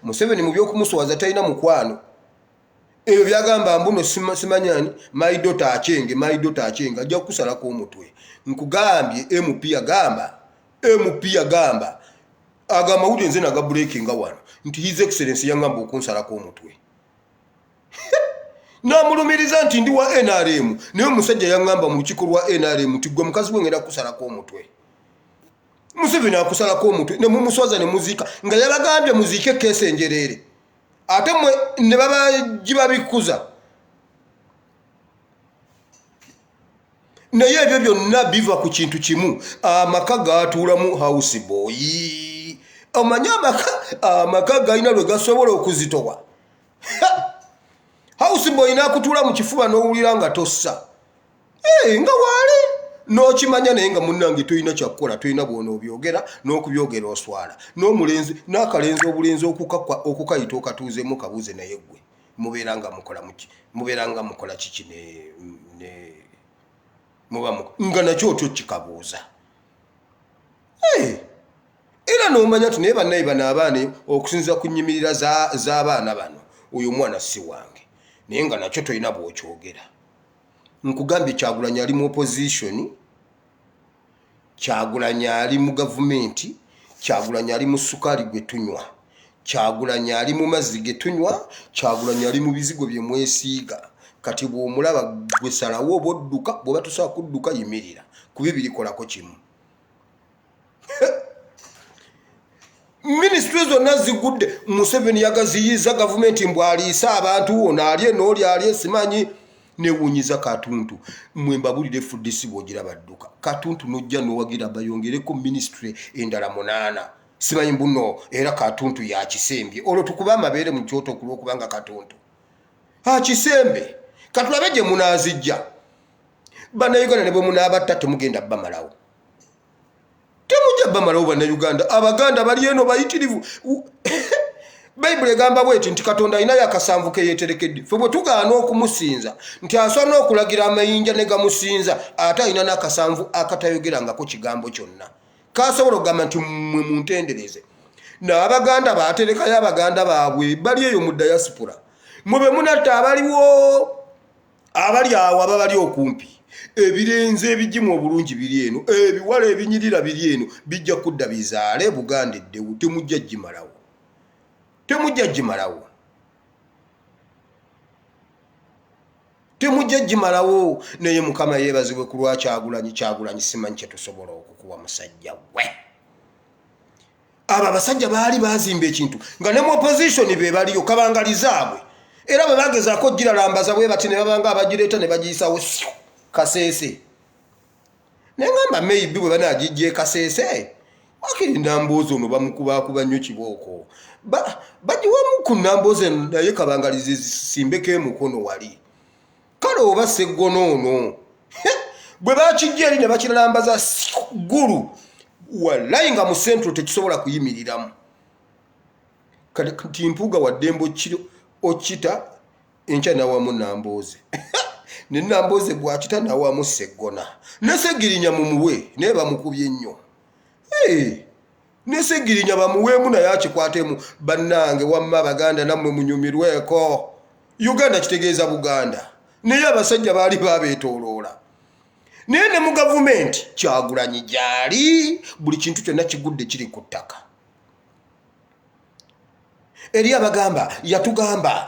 Museveni mu by'okumuswaza talina mukwano ebyo byagamba mbuno simanyani my daughter Acenge ajja kukusalako omutwe nkugambye MP agamba amawulire nze naga breaking wano nti his excellency yangamba okunsalako omutwe namulumiriza nti ndi wa NRM naye omusajja yangamba mu lukiiko lwa NRM nti gwe mukazi we ngenda kukusalako omutwe Museveni akusalako omutwe ne mumuswaza ne muziika nga yabagambye muziike keesi enjereere ate mwe ne babikuza naye ebyo byonna biva ku kintu kimu amaka gaatuulamu house boy omanyi amaka galina lwe gasobola okuzitowa house boy n'akutuula mu kifuba n'owulira nga tossa nga waali n'okimanya naye nga munnange tolina kyakukola tolina bwona obyogera n'okubyogera oswala n'omulenzi n'akalenzi obulenzi okukayita okatuuzemu kabuuze naye gwe mubeera nga mukola kiki nga nakyo otyo kikabuuza era n'omanya nti naye bannaye bano abaana okusinziira ku nnyimirira z'abaana bano oyo omwana si wange naye nga nakyo tolina bw'okyogera nkugambye Kyagulanyi ali mu opposition Kyagulanyi ali mu gavumenti Kyagulanyi ali mu sukaali gwe tunywa Kyagulanyi ali mu mazzi ge tunywa Kyagulanyi ali mu bizigo bye mwesiiga kati bw'omulaba gwe salawo oba odduka bw'oba tosobola kudduka yimirira ku bibiri kolako kimu ministry zonna zigudde Museveni yagaziyiza gavumenti mbw aliisa abantu ono alye n'oli alye simanyi newunyiza Katuntu mwe mbabulire FDC bw'ogira badduka Katuntu n'ojja n'owagira bayongereko ministry endala 8 simanyi mbuno era katuntu ya kisembye olwo tukuba amabere mu kyoto kulwokubanga katuntu kisembe katulabe gye munaazijja bannayuganda ne bwe munaabatta temugenda bamalawo temujja bamalawo bannayuganda abaganda bali eno bayitirivu bayibuli egamba bweti nti katonda alinayo akasanvu ke yeeterekedde fe bwe tugaana okumusinza nti asobola okulagira amayinja ne gamusinza ate alina n'akasanvu akatayogerangako kigambo kyonna kasobola okugamba nti mmwe muntendereze n'abaganda baaterekayo abaganda baabwe bali eyo mu diaspora mwe be munatta abaliwo abali awo aba bali okumpi ebirenze ebigimu obulungi biri eno ebiwala ebinyirira biri eno bijja kudda bizaale Buganda eddewo temujja gimalawo temujja gimalawo naye Mukama yeebazibwe ku lwa Kyagulanyi simanyi kye tusobola okukuwa musajja we abo abasajja baali baazimba ekintu nga ne mu opposition be baliyo kabangalizaabwe era bwe bagezaako giralambaza bwe bati ne babanga abagireeta ne bagiyisawo Kasese ne ngamba maybe bwe banagijje Kasese wakiri Nambooze ono bamukubakuba nnyo kibooko bagiwamu ku Nambooze naye kabangalizi simbeko emukono wali kale oba Sseggona ono bwe bakijja eri ne bakiralambaza ggulu wallayi nga mu central tekisobola kuyimiriramu kati mpuuga waddembo kiro okita enkya nawamu Nambooze ne Nambooze bwakita nawamu Sseggona ne Sseggirinya mumuwe naye bamukubye nnyo ne Sseggirinya bamuweemu naye akikwatemu bannange wamma Abaganda nammwe munyumirweko Uganda kitegeeza Buganda naye abasajja baali babeetooloola naye ne mu gavumenti Kyagulanyi gyali buli kintu kyonna kigudde kiri ku ttaka eri abagamba yatugamba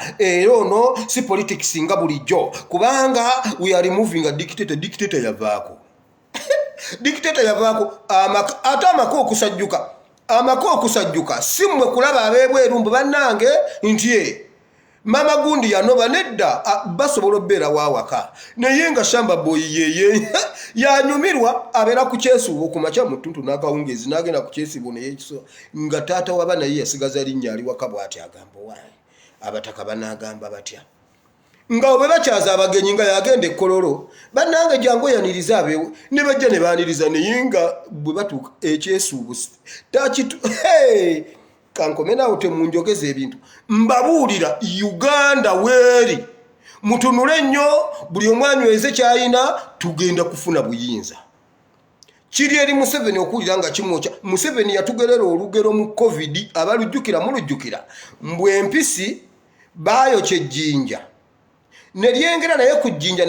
ono si politics nga bulijjo kubanga we are removing a dictator yavaako dictator yavaako ate amako okusajjuka si mmwe kulaba abeebweru mbu bannange nti Mama Gundi yanoba nedda basobola obbeera waawaka naye nga Shamba Boy yeye yanyumirwa abeera ku kyesuubo ku makya mu ttuntu n'akawungezi n'agenda ku kyesibo naye ekiso nga taata waba naye yasigaza linnya ali waka bw'ati agamba waayi abataka banaagamba batya nga bwe bakyaza abagenyi nga yagenda ekkololo bannange jangu yaniriza abeewo ne bajja ne baaniriza naye nga bwe batuuka ekyesuubo takitu kankome naawe temunjogeza ebintu mbabuulira Uganda weeri mutunule nnyo buli omwanyweze kyayina tugenda kufuna buyinza kiri eri Museveni okuwulira nga kimwokya Museveni yatugerera olugero mu COVID abalujjukira mulujjukira mbwe empisi baayokya ejjinja ne lyengera naye ku jjinja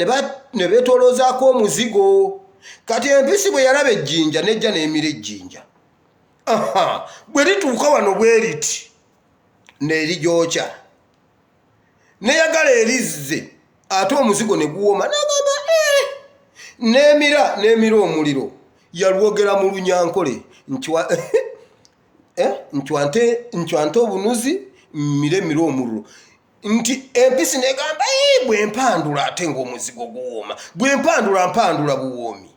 ne beetooloozaako omuzigo kati empisi bwe yalaba ejjinja nejja n'emira ejjinja bwe lituuka wano bwe liti n'erigyokya neyagala erizze ate omuzigo ne guwoma n'agamba n'emira omuliro yalwogera mu Lunyankole nchwante obunuzi mira omuliro nti empisi negamba bwe mpandula ate ng'omuzigo guwoma bwe mpandula buwoomi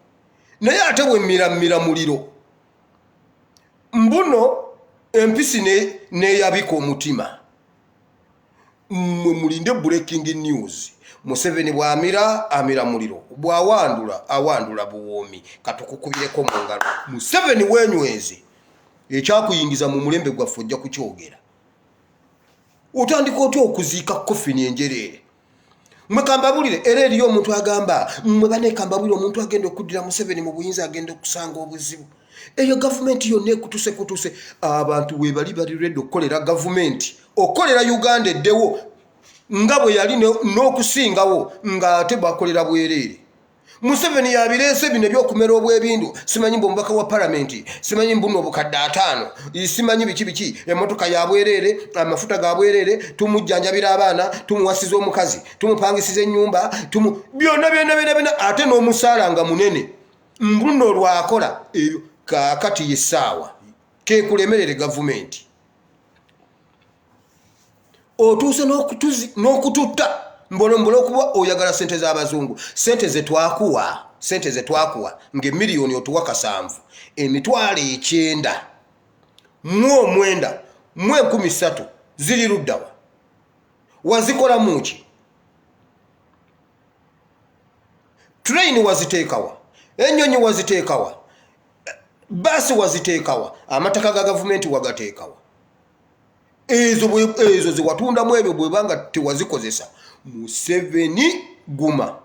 naye ate bwe mira muliro mbuno empisi neyabika omutima mmwe mulinde breaking news Museveni bw'amira muliro bw'awandula buwoomi katukukubireko mu ngalo Museveni weenyweze ekyakuyingiza mu mulembe gwaffe ojja kukyogera otandika otya okuziika kofini enjereere mmwe kambabulire era eriyo omuntu agamba mmwe bane kambabulire omuntu agenda okuddira Museveni mu buyinza agenda okusanga obuzibu eyo gavumenti yonna ekutuse abantu we bali ready okukolera gavumenti okolera Uganda eddewo nga bwe yali n'okusingawo ng'ate bakolera bwereere Museveni yabireese bino ebyokumera obwebindu simanyi mbomubaka wa palamenti simanyi mbuno obukadde 5 simanyi biki emmotoka ya bwereere amafuta ga bwereere tumujjanjabira abaana tumuwasiza omukazi tumupangisiza ennyumba byonna ate n'omusaala nga munene mbuno lwakola ebyo kakati yesaawa kekulemerere gavumenti otuuse n'okututta mbolombolo okuba oyagala sente z'abazungu sente ze twakuwa ng'emiliyoni otuwa 7 emitwalo 9 mwo mwenda mwe 13 ziri luddawa wazikola muki train waziteekawa ennyonyi waziteekawa basi waziteekawa amataka ga gavumenti wagateekawa ezo ziwatunda mu ebyo bwebanga tewazikozesa Museveni guma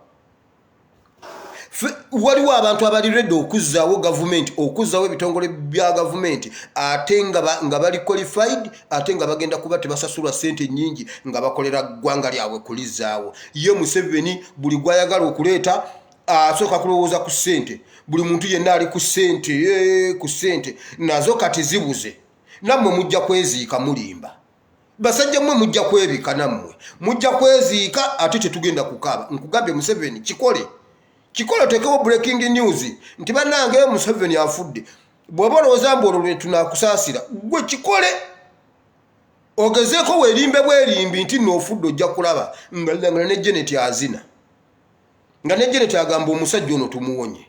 waliwo abantu abali ready okuzzaawo gavumenti okuzzaawo ebitongole bya gavumenti ate nga bali qualified ate nga bagenda kuba tebasasulwa sente nyingi nga bakolera ggwanga lyabwe kulizzaawo ye Museveni buli gwayagala okuleeta asooka kulowooza ku ssente buli muntu yenna ali ku ssente nazo kati zibuze nammwe mujja kweziika mulimba basajja mmwe mujja kwebika nammwe mujja kweziika ate tetugenda kukaaba nkugambye Museveni kikole tekewo breaking news nti bannange Museveni afudde bw'oba olowooza mbu olwo lwe tunakusaasira gwe kikole ogezeeko weerimbe bwerimbi nti noofudde ojja kulaba nga ne Janet azina nga ne Janet agamba omusajja ono tumuwonye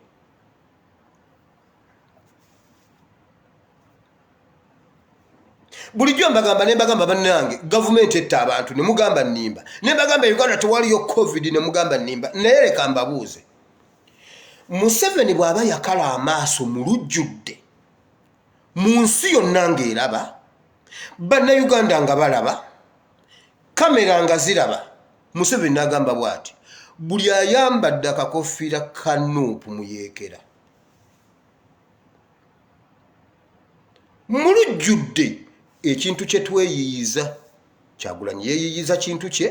bulijjo mbagamba bannange gavumenti etta abantu ne mugamba nnimba ne mbagamba Uganda tewaliyo covid ne mugamba nnimba naye leka mbabuuze Museveni bw'aba yakala amaaso mu lujjudde mu nsi yonna ng'eraba bannayuganda nga balaba kamera nga ziraba Museveni n'agamba bw'ati buli ayambadde akakofiira ka Nuupu muyeekera mu lujjudde ekintu kye tweyiyiza Kyagulanyi yeeyiyiza kintu kye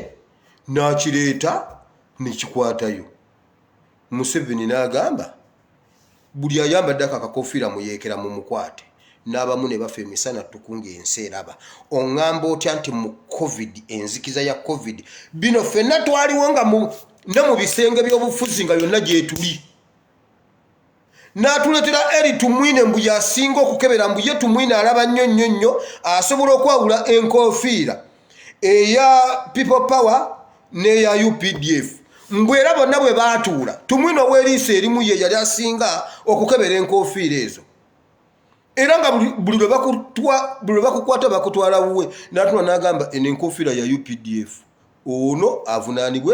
n'akireeta nekikwatayo Museveni n'agamba buli ayambadde akakofiira muyeekera mu mukwate n'abamu ne bafa emisana tukunga ensi eraba oŋŋamba otya nti mu covid enzikiza ya covid bino ffenna twaliwo nga ne mu bisenge by'obufuzi nga yonna gyetuli n'atuleetera eri tumwine mbu yasinga okukebera mbu ye tumwine alaba nnyo asobola okwawula enkofiira eya people power n'eya UPDF mbwera bonna bwe baatuula tumwine ow'eriisa erimu ye yali asinga okukebera enkofiira ezo era nga buli lwe bakukwata bakutwala wuwe n'atula n'agamba eno enkofiira ya UPDF ono avunaanibwe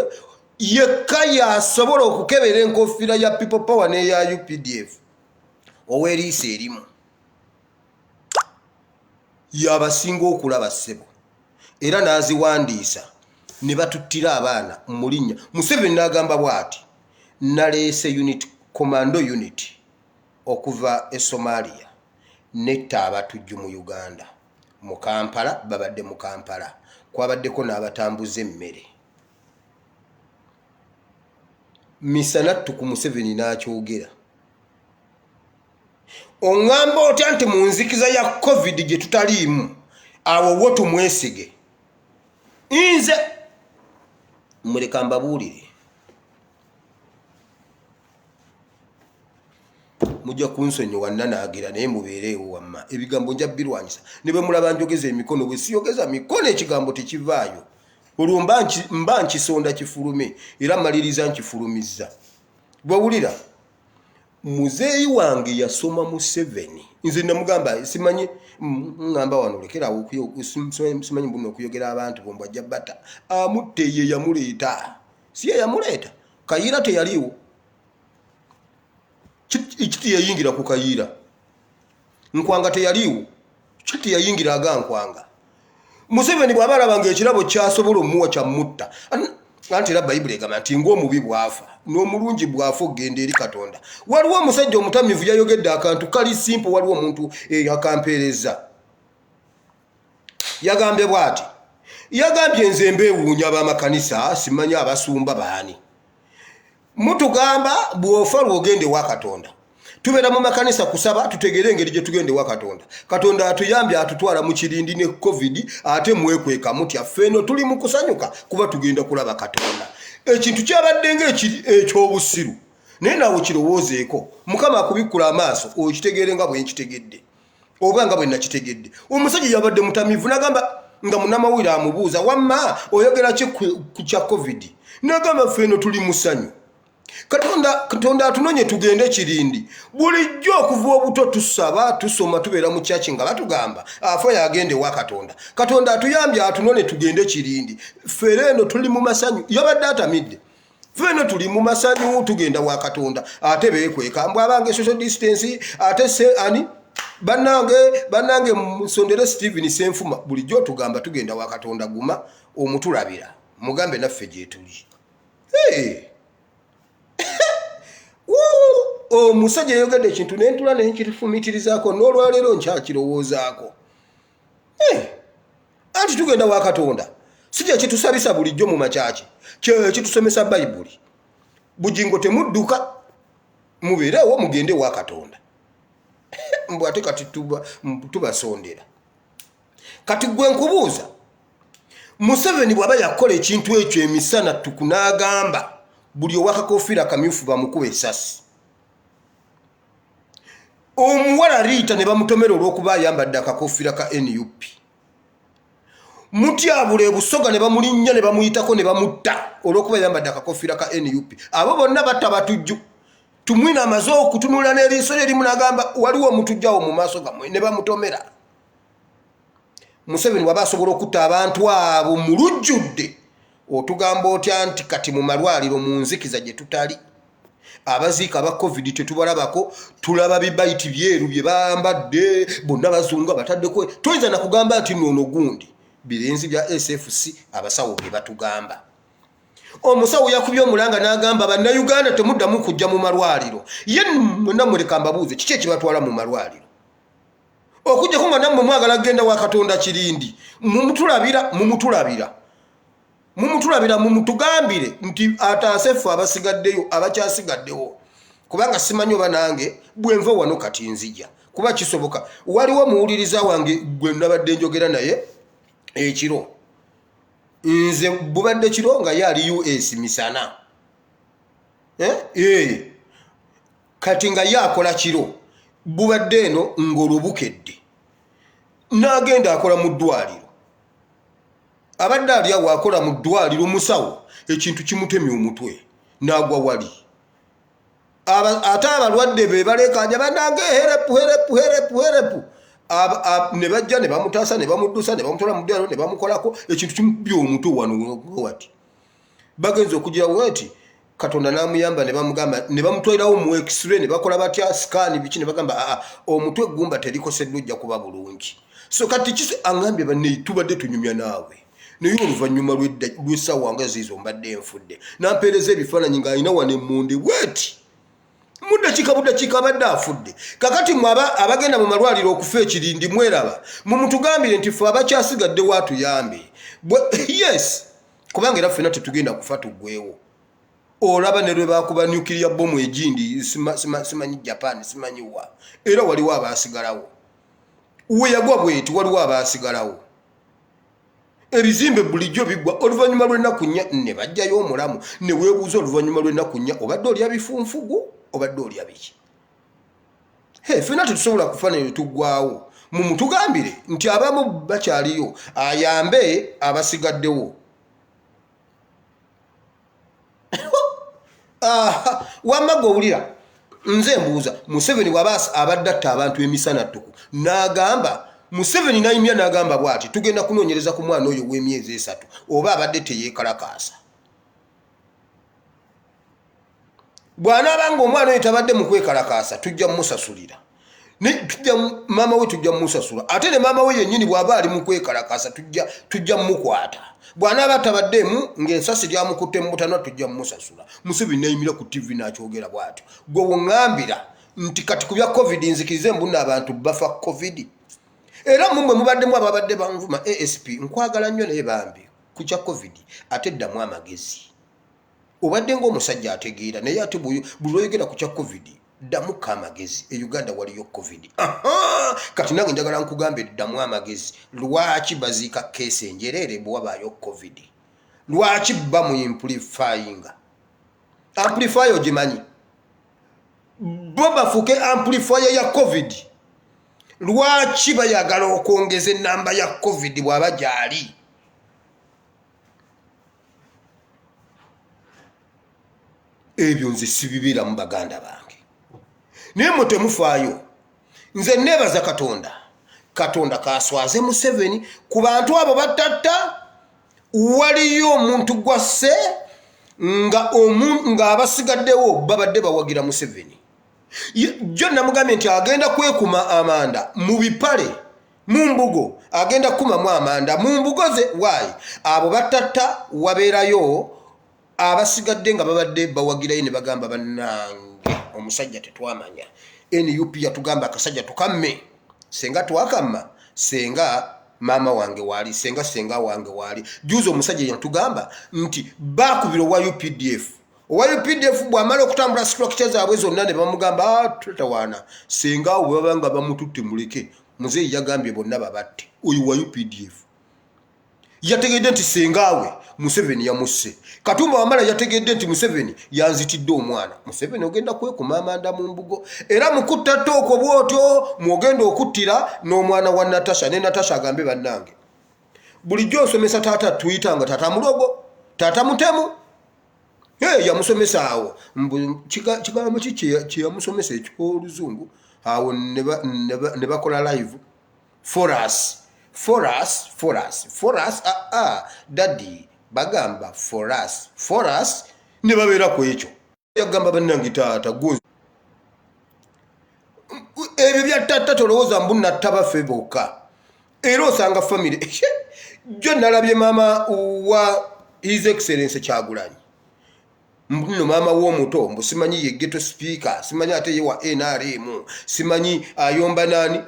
yekka yasobola okukebera enkofiira ya people power n'eya UPDF ow'eriisa erimu yabasinga okulaba ssebo era n'aziwandiisa ne batuttira abaana mu linnya Museveni n'agamba bw'ati naleese commando unit okuva e Somalia netta abatujju mu Uganda mu Kampala babadde mu Kampala kwabaddeko n'abatambuza emmere misanattu ku Museveni n'akyogera oŋŋamba otya nti mu nzikiza ya covid gye tutaliimu awo wo tumwesige nze muleka mbabuulire mujja kunsonyiwa nnanaagira naye mubeereewo wamma ebigambo nja birwanyisa ne bwe mulaba njogeza emikono bwe siyogeza mikono ekigambo tekivaayo olwo mba nkisonda kifulume era maliriza nkifulumizza bwawulira muzeeyi wange yasoma Museveni nze namugamba simanyi ngamba wano lekerawo simanyi mbuno okuyogera abantu bombo ajja bata amutte ye yamuleeta si ye yamuleeta Kayiira teyaliwo kiti yayingira ku Kayiira Nkwanga teyaliwo kiti yayingira aga Nkwanga Museveni bw'aba alabanga ekirabo kyasobola omuwa kyamutta anti era Bayibuli egamba nti ng'omubi bwafa n'omulungi bwafa ogenda eri Katonda waliwo omusajja omutamivu yayogedde akantu kali simple waliwo omuntu akampeereza yagambye bw'ati yagambye nze mbeewuunya ab'amakanisa simanyi abasumba baani mutugamba bw'ofa lw'ogende wa Katonda tubeera mu makanisa kusaba tutegere engeri gye tugende wa Katonda Katonda atuyambye atutwala mu kirindi ne covid ate mwekweka mutya ffeno tuli mu kusanyuka kuba tugenda kulaba Katonda ekintu kyabadde ng'ekyobusiru naye naawe kirowoozeeko Mukama akubikula amaaso okitegere nga bwe nkitegedde oba nga bwe nakitegedde omusajja yabadde mutamivu n'agamba nga munnamawulire amubuuza wamma oyogera ki ku kya covid n'agamba ffeno tuli musanyu Katonda atunonye tugende Kirindi bulijjo okuva obuto tusaba tusoma tubeera mu church nga batugamba afa yagende wa Katonda atuyambye atunone tugende Kirindi fereno tuli mu masanyu yabadde atamidde fereno tuli mu masanyu tugenda wa Katonda ate beekweka mbwa abange social distance ate se ani banange Musondere Steven Senfuma bulijjo tugamba tugenda wa Katonda guma omutulabira mugambe naffe gye tuli omusajja yogedde ekintu n'entula n'ekifumitirizako n'olwaleero nkyakirowoozaako anti tugenda wa Katonda sijja kitusabisa bulijjo mu makyaki kitusomesa Bayibuli bujingo temudduka mubeerewo mugende wa Katonda mbw ate kati tubasondera kati gwe nkubuuza Museveni bw'aba yakola ekintu ekyo emisana tukunaagamba buli owakakofiira akamyufu bamukuba essasi omuwala Rita ne bamutomera olw'okuba ayambadde akakofiira ka NUP mutyabula ebusoga ne bamulinnya ne bamuyitako ne bamutta olw'okuba ayambadde akakofiira ka NUP abo bonna batta batujju tumwina amaze okutunula n'eriiso lye limu n'agamba waliwo omutujjawo mu maaso gammwe ne bamutomera Museveni waba asobola okutta abantu abo mu lujjudde otugamba otya nti kati mu malwaliro mu nzikiza gye tutali abaziika aba COVID tetubalabako tulaba bibayiti byeru bye bambadde bonna bazunga bataddeko toyinza na kugamba nti nnono gundi birenzi bya SFC abasawo bye batugamba omusawo yakubye omulanga n'agamba bannayuganda temuddamu kujja mu malwaliro ye mwenna muleka mbabuuze kiki ekibatwala mu malwaliro okujjako nga nammwe mwagala genda wa Katonda Kirindi mumutulabira mumutugambire nti ataasefu abasigaddeyo abakyasigaddewo kubanga simanyi oba nange bwenva wano kati nzija kuba kisoboka waliwo muwuliriza wange gwe nabadde njogera naye ekiro nze bubadde kiro nga yali US misana kati nga yakola kiro bubadde eno ng'olubukedde n'agenda akola mu ddwaliro abadde ali awo akola mu ddwaliro musawo ekintu kimutemye omutwe n'agwa wali ate abalwadde be balekanja banange herepu ne bajja ne bamutaasa ne bamuddusa ne bamutwala mu ddwaliro ne bamukolako ekintu kimubye omutwe wano wati bagenza okugira wati Katonda namuyamba ne bamugamba ne bamutwalirawo mu x-ray ne bakola batya scan biki ne bagamba omutwe gumba terikoseddwa ojja kuba bulungi so kati kisi angambye banne tubadde tunyumya naawe naye oluvannyuma lw'essaawa nga ziizo mbadde enfudde nampeereza ebifaananyi ng'alina wane munde bweti muddakiika abadde afudde kakati mwe abagenda mu malwaliro okufa Ekirindi mweraba mumutugambire nti ffe abakyasigadde waatuyambe yes kubanga era ffena tetugenda kufa tuggwewo olaba ne lwe bakuba nuclear bomb egindi simanyi Japan simanyi wa era waliwo abaasigalawo we yagwa bweti waliwo abaasigalawo ebizimbe bulijjo biggwa oluvannyuma lw'ennaku nnya ne bajjayo omulamu ne weebuuza oluvannyuma lw'ennaku nnya obadde olya bifunfugu obadde olya biki ffena tetusobola kufa ne tuggwawo mumutugambire nti abamu bakyaliyo ayambe abasigaddewo wamma gowulira nze mbuuza Museveni waba abadde atta abantu emisana ttuku n'agamba Museveni n'ayimya n'agamba bw'ati tugenda kunoonyereza ku mwana oyo w'emyezi 3 oba abadde teyeekalakaasa bw'anaabanga omwana oyo tabadde mu kwekalakaasa tujja mmusasulira maama we tujja mmusasula ate ne maama we yennyini bw'aba ali mu kwekalakaasa tujja mmukwata bw'anaaba tabaddeemu ng'ensasi lyamukutte mu butanwa tujja mmusasula Museveni n'ayimira ku TV n'akyogera bw'atyo gwe woŋŋambira nti kati ku bya COVID nzikirize mbunna abantu bafa COVID era mumwe mubaddemu ababadde banvuma ASP nkwagala nnyo naye bambi ku kya COVID ate ddamu amagezi obadde ng'omusajja ategeera naye ate buli lw'oyogera ku kya COVID ddamuko amagezi e Uganda waliyo COVID kati nange njagala nkugambe ddamu amagezi lwaki baziika keesi enjereere bwe wabaayo COVID lwaki bamuyimplifayinga amplifayo ogimanyi bo bafuuke amplifayo ya COVID lwaki bayagala okwongeza ennamba ya COVID bw'aba gyali ebyo nze sibibira mu baganda bange naye mwe temufaayo nze nebaza katonda kaswaze Museveni ku bantu abo batatta waliyo omuntu gwasse nga abasigaddewo babadde bawagira Museveni jo namugambye nti agenda kwekuma amanda mu bipale mu mbugo agenda kumamu amanda mu mbugo ze waayi abo batatta wabeerayo abasigadde nga babadde bawagirayo ne bagamba bannange omusajja tetwamanya NUP yatugamba akasajja tukamme senga twakama senga mama wange wali senga wange wali juzo omusajja yatugamba nti bakubiro wa UPDF bwamala okutambula structure zaabwe zonna ne bamugamba tutawana senga bwabanga bamututte muleke muzeeyi yagambye bonna babatte oyo wa UPDF yategedde nti sengawe Museveni yamusse Katumba wamala yategedde nti Museveni yanzitidde omwana Museveni ogenda kwekuma amanda mu mbugo era mukutta toko bwotyo mwogenda okuttira n'omwana wa Natasha ne Natasha agambe bannange bulijjo osomesa taata Twitter nga taata mulogo taata mutemu yamusomesa awo kigambo kiki yamusomesa ekikoluzungu awo ne bakola live for us daddy bagamba for us ne babeera ku ekyo yagamba bannange taata gonzo ebyo bya taata tolowooza mbu nattaba ffe bokka era osanga family jo nalabye mama wa His Excellency Kyagulanyi mbuno mama w'omuto mbu simanyi ye ghetto speaker simanyi ate ye wa NRM simanyi ayomba nani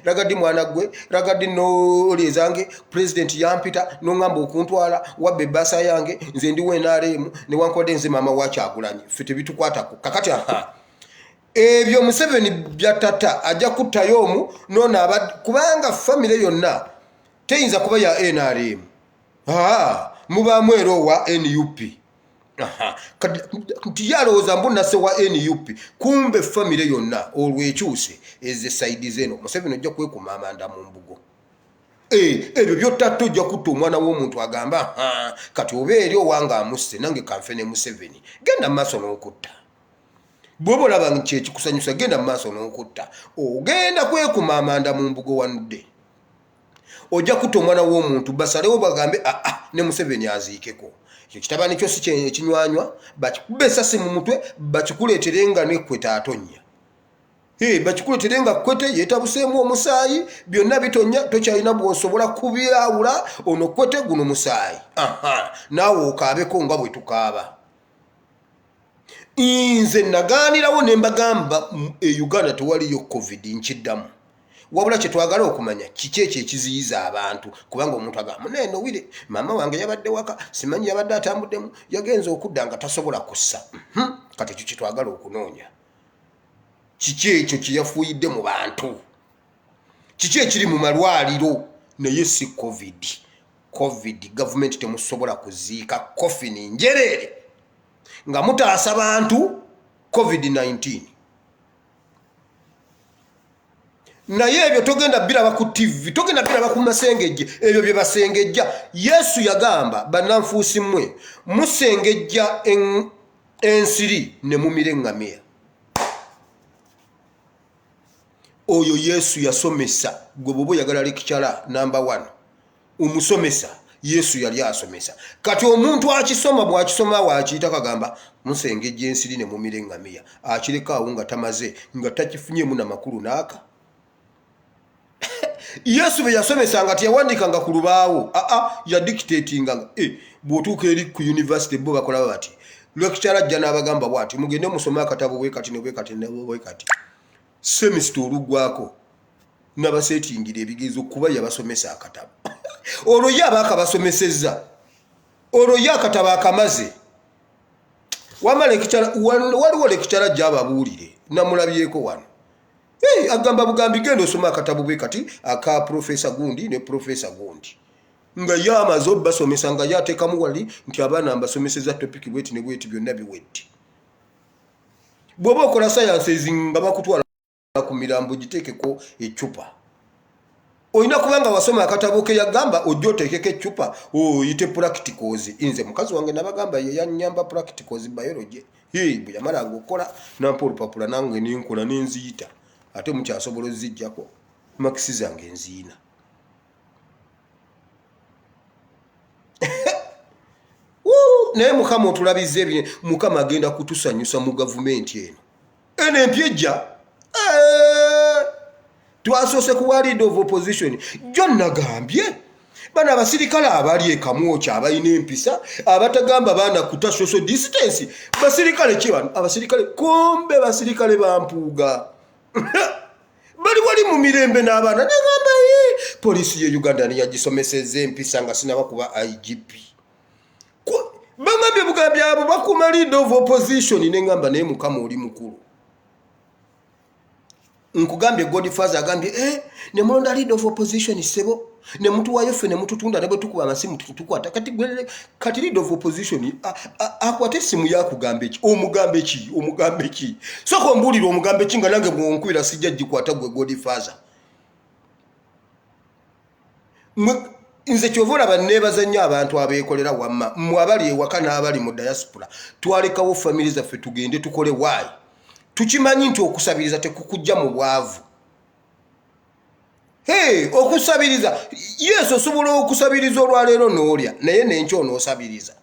ragadi mwana gwe ragadi no lezange president yampita no ngamba okuntwala wabbe basa yange nze ndi we NRM ne wankode nze mama wa Kyagulanyi fite bitukwata kakati ebyo Museveni byatata ajja kutayomu nona kubanga family yonna teyinza kuba ya NRM muba mwero wa NUP ntiyalowooza mbu nase wa NUP kumbe family yonna olwekyuse eze side zeno Museveni ojja kwekuma amanda mu mbugo ebyo byottatta ojja kutta omwana w'omuntu agamba kati oba eri owanga amusse nange kanfe ne Museveni genda mu maaso n'okutta bw'oba olaba nti ekikusanyusa genda mu maaso n'okutta ogenda kwekuma amanda mu mbugo wanudde ojja kutta omwana w'omuntu basalewo bagambe ne Museveni aziikeko kitabani kyo si ekinywanywa bakikube esasi mu mutwe bakikuleeterenga nekweta atonya bakikuleeterenga kwete yeetabuseemu omusaayi byonna bitonya tokyalina bw'osobola kubyawula ono kwete guno musaayi naawe okaabeko nga bwe tukaaba nze nagaanirawo ne mbagamba Uganda tewaliyo covid nkiddamu wabula kyetwagala okumanya kiki ekyo ekiziyiza abantu kubanga omuntu agamba neno wire mama wange yabadde waka simanyi yabadde atambuddemu yagenza okudda nga tasobola kussa kati ekyo kyetwagala okunoonya kiki ekyo kyeyafuuyidde mu bantu kiki ekiri mu malwaliro naye si covid gavumenti temusobola kuziika kofini njereere nga mutaasa bantu covid-19 naye ebyo togenda biraba ku TV togenda biraba ku masengejje ebyo bye basengejja Yesu yagamba bannanfuusi mmwe musengejja ensiri ne mumire eŋŋamira oyo Yesu yasomesa gwe bw'oba oyagala lekikyala namba 1 omusomesa Yesu yali asomesa kati omuntu akisoma bw'akisoma waakiyita kagamba musengejja ensiri ne mumire eŋŋamira akireka nga tamaze nga takifunyemu namakulu naaka Yesu be yasomesanga tiyawandikanga ku lubaawo ya dictatinga bw'otuuka eri ku university bo bakola bati lecturer ajja n'abagamba bwati mugende musome akatabo bwe kati ne bwe kati ne bwe kati semester olugwako n'abasetingira ebigezo kuba yabasomesa akatabo olwo ye abaaka basomesezza olwo ye akatabo akamaze waliwo lecturer ajja ababuulire namulabyeko wano agamba bugambi genda osoma akatabo bwe kati aka professor gundi ne professor gundi nga yamaze obasomesa nga yateekamu wali nti abaana mbasomeseza topic bweti ne bweti byonna biwedde bw'oba okola sciences nga bakutwala ku mirambo giteekeko ecupa oyina kubanga wasoma akatabo ke yagamba ojjo oteekeko eccupa oyite practicals inze mukazi wange nabagamba ye yannyamba practicals biology bwe yamala ng'okola nampa olupapula nange ninkola nenziyita ate mukyasobola ozijjako makisi zange nziina naye mukama otulabiza ebyo mukama agenda kutusanyusa mu gavumenti eno empyejja twasoose kuwa leader of opposition John nagambye bana abasirikale abali ekamwoca abalina empisa abatagamba baana kuta social distance basirikale kiba abasirikale kombe basirikale bampuuga bali wali mu mirembe n'abaana nagamba polisi ye Uganda niyagisomeseza empisa nga sinaba kuba IGP bangambye bugambye abo bakuma leader of opposition nengamba naye mukama oli mukulu nkugambye Godfather agambye ne mulonda leader of opposition sebo ne mtu wayo fe ne mtu tunda ne bwe tukuba amasimu tukwata kati leader of opposition akwate simu yakugambe ki omugambe ki soko mbulira omugambe ki nga nange bwonkwira sijja gikwata gwe Godfather nze kyovula bannebaza nnyo abantu abeekolera wamma mmwe abali ewaka n'abali mu diaspora twalekawo family zaffe tugende tukole waayi tukimanyi nti okusabiriza tekukujja mu bwavu okusabiriza yesu osobola okusabiriza olwaleero n'olya naye n'enkyo onoosabiriza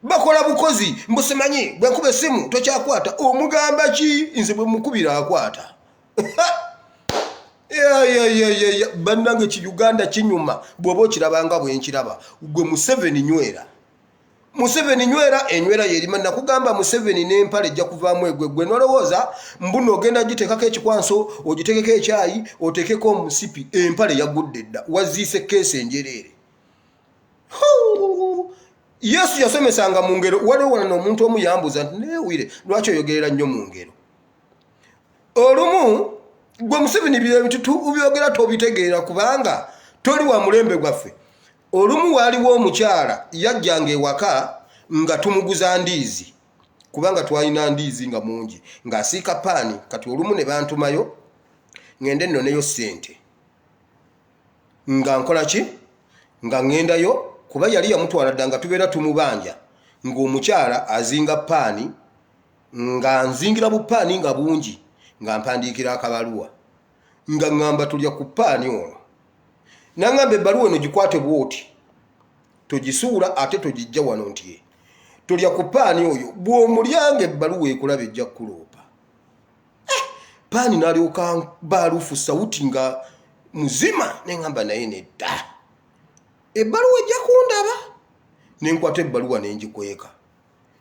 bakola bukozi mbusimanyi bwe nkuba essimu tokyakwata omugamba ki nze bwe mukubira akwata bannange ki Uganda kinyuma bw'oba okirabanga bwenkiraba gwe Museveni nywera enywera yerima nakugamba Museveni n'empale ejja kuvaamu egwe nolowooza mbuno ogenda giteekako ekikwanso ogitekeko ekyayi oteekeko omusipi empale yagudde dda waziise keesi enjereere Yesu yasomesanga mu ngero waliwo wano omuntu omu yambuza nti neewire lwaki oyogerera nnyo mu ngero olumu gwe Museveni bintu ubyogera tobitegeera kubanga toli wa mulembe gwaffe olumu waliwo omukyala yajjanga ewaka nga tumuguza ndiizi kubanga twalina ndiizi nga mungi ng'asiika paani kati olumu ne bantumayo ngende nnoneyo ssente nga nkola ki nga ŋŋendayo kuba yali yamutwala dda nga tubeera tumubanja ng'omukyala azinga paani nga nzingira bupaani nga bungi nga mpandiikira akabaluwa nga ŋŋamba tulya ku paani ono nangamba ebbaluwa eno gikwate bwoti togisuula ate togijja wano nti tulya ku paani oyo bw'omulyanga ebbaluwa ekulaba ejja kuloopa paani n'alyoka baaluufu sawuti nga muzima neŋŋamba naye nedda ebbaluwa ejja kundaba nenkwata ebbaluwa nengikweka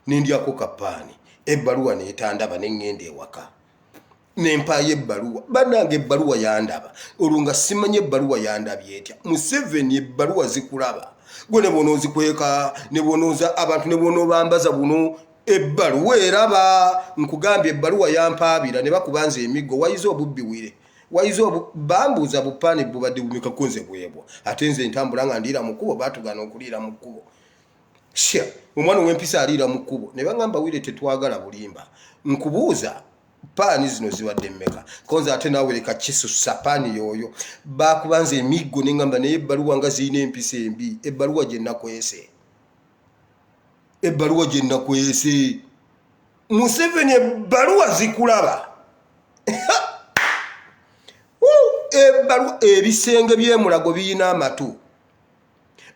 nendyako ka paani ebbaluwa neetandaba neŋŋenda ewaka nempaayo ebbaluwa bannange ebbaluwa yandaba olwo nga simanyi ebbaluwa yandabye etya Museveni ebbaluwa zikulaba gwe ne bw'onoozikweka ne bw'onooza abantu ne bw'onoobambaza buno ebbaluwa eraba nkugambye ebbaluwa yampaabira ne bakubanza emiggo wayize obubbiwire wayize bambuuza bupaani bubadde bumekako nze bwebwa ate nze ntambula nga ndiira mu kkubo baatugana okuliira mu kkubo omwana ow'empisa aliira mu kkubo ne baŋŋamba wire tetwagala bulimba nkubuuza paani zino zibadde mmeka konze ate naawe leka kisussa paani yoyo bakubanza emiggo neŋŋamba naye ebbaluwa nga zirina empisa embi ebbaluwa gye nakwese Museveni ebbaluwa zikulaba ebbaluwa ebisenge by'emulago birina amatu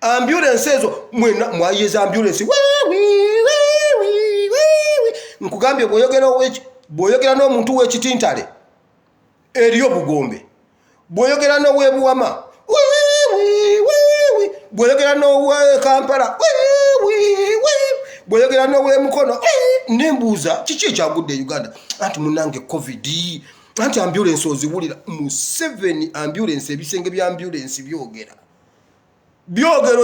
ambulensi ezo mwayeza ambulensi nkugambye bw'oyogera n'omuntu w'ekitintale eri obugombe bw'oyogera n'owebuwama bw'oyogera n'owe Kampala bw'oyogera n'owemukono nembuuza kiki ekyagudde e Uganda anti munange covid anti ambulensi oziwulira Museveni ambulensi ebisenge bya ambulensi byogera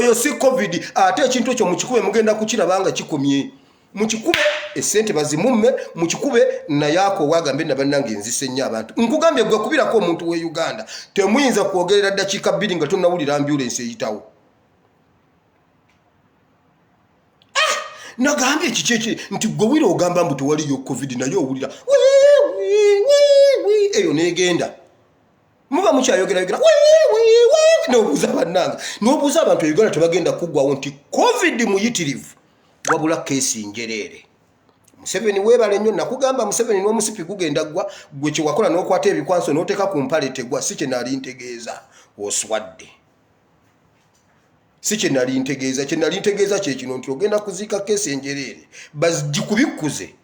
oyo si covid ate ekintu ekyo mukikube mugenda kukirabanga kikomye mukikube esente bazimumme mukikube nayaako wagambe nabannange enzise nnyo abantu nkugambye gwe kubirako omuntu we Uganda temuyinza kwogerera ddakiika 2 nga tonnawulira ambulensi eyitawo nagambye kiki nti gwe wira ogamba mbu tewaliyo covid naye owulira eyo negenda muba mukyayogera n'obuuza bannanga n'obuuza abantu Uganda tebagenda kuggwawo nti covid muyitirivu wabula keesi njereere. Museveni weebale nnyo nakugamba Museveni n'omusipi gugenda gwa gwe kyewakola n'okwata ebikwanso n'oteeka ku mpale tegwa si kye nali ntegeeza oswadde. Si kye nali ntegeeza kye kino nti ogenda kuziika keesi enjereere bagikubikuze.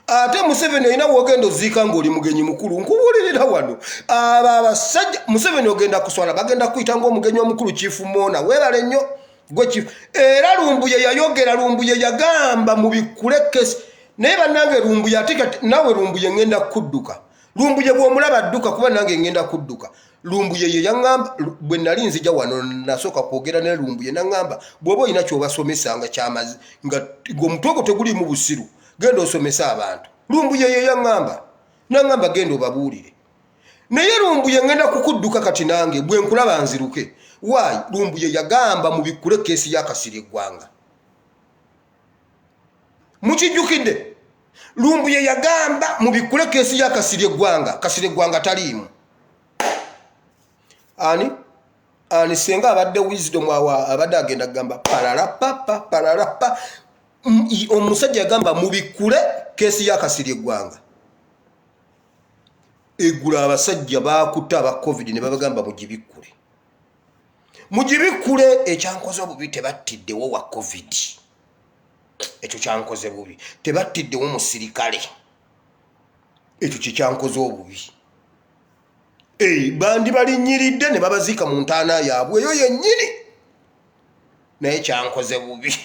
Ate Museveni alina wogenda oziika ng'oli mugenyi mukulu nkubuulirira wano abo abasajja Museveni ogenda kuswala bagenda kuyita ng'omugenyi omukulu Chief Mona weebale nnyo gwe Chief era Lumbuye yayogera Lumbuye yagamba mu bikule keesi naye bannange Lumbuye ate nawe Lumbuye ngenda kudduka Lumbuye bw'omulaba adduka kuba nange ngenda kudduka Lumbuye ye yaŋŋamba bwe nali nzija wano nasooka kwogera ne Lumbuye naŋŋamba bw'oba olina ky'obasomesanga kyamazi nga omutwe teguli mu busiru genda osomesa abantu. Lumbuye ye yaŋŋamba naŋŋamba genda obabuulire naye Lumbuye ngenda kukudduka kati nange bwe nkulaba nziruke. Waayi Lumbuye yagamba mu bikule keesi ya Kasirye Gwanga mukijjukidde Lumbuye yagamba mu bikule keesi ya Kasirye Gwanga taliimu ani senga abadde wisdom awa abadde agenda gamba pararapa omusajja yagamba mu bikule keesi ya Kasirye Gwanga egula abasajja bakutte aba covid ne babagamba mugibikule ekyankoze obubi tebattiddewo wa covid ekyo kyankoze bubi tebattiddewo musirikale ekyo kikyankoze obubi bandi balinyiridde ne babaziika mu ntaana yaabwe eyo yennyini naye kyankoze bubi.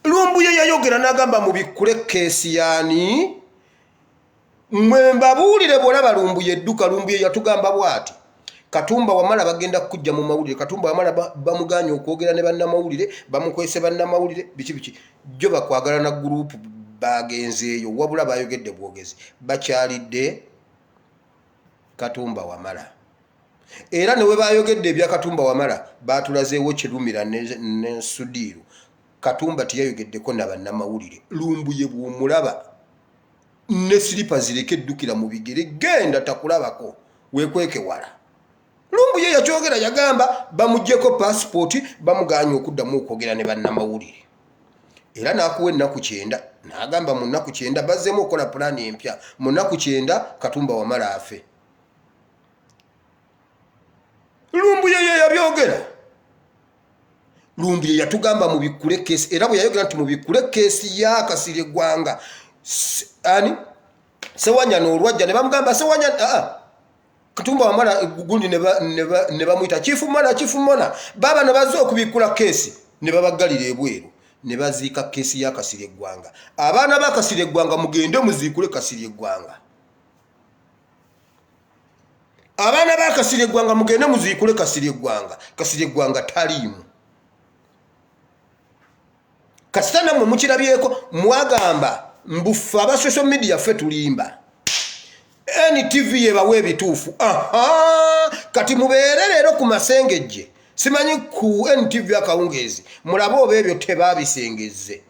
Lumbuye yayogera n'agamba mu bikule keesi yaani mwe mbabuulire bw'olaba Lumbuye edduka Lumbuye yatugamba bw'ati Katumba Wamala bagenda kujja mu mawulire Katumba Wamala bamuganye okwogera ne bannamawulire bamukwese bannamawulire biki jjo bakwagala na group bagenzeeyo wabula bayogedde bwogezi bakyalidde Katumba Wamala era ne we bayogedde ebya Katumba Wamala batulazeewo Kirumira ne Sudiru Katumba tiyayogeddeko na bannamawulire. Lumbuye bw'omulaba ne silipa zireke eddukira mu bigere genda takulabako weekweke wala. Lumbuye yakyogera yagamba bamuggyeko passport bamuganye okuddamu okwogera ne bannamawulire era n'akuwa ennaku 9 n'agamba mu nnaku 9 bazzeemu okukola pulaani empya mu nnaku 9 Katumba Wamala afe. Lumbuye ye yabyogera Lumbuye yatugamba mu bikule keesi era bwe yayogera nti mu bikule keesi ya Kasirye Gwanga Sewanya n'olwajja ne bamugamba Sewanya Katumba Wamala gundi ne bamuyita Chief Mona baba ne bazze okubikula keesi ne babagalira ebweru ne baziika keesi ya Kasirye Gwanga. Abaana ba Kasirye Gwanga mugende muziikule Kasirye Gwanga. Abaana ba Kasirye Gwanga mugende muziikule Kasirye Gwanga. Kasirye Gwanga taliimu. Kasitana mwe mukirabyeko mwagamba mbufa aba social media ffe tulimba. NTV yebawe ebituufu. Kati mubeere leero ku masengejje. Simanyi ku NTV akawungeezi. Mulaba oba ebyo tebabisengezze.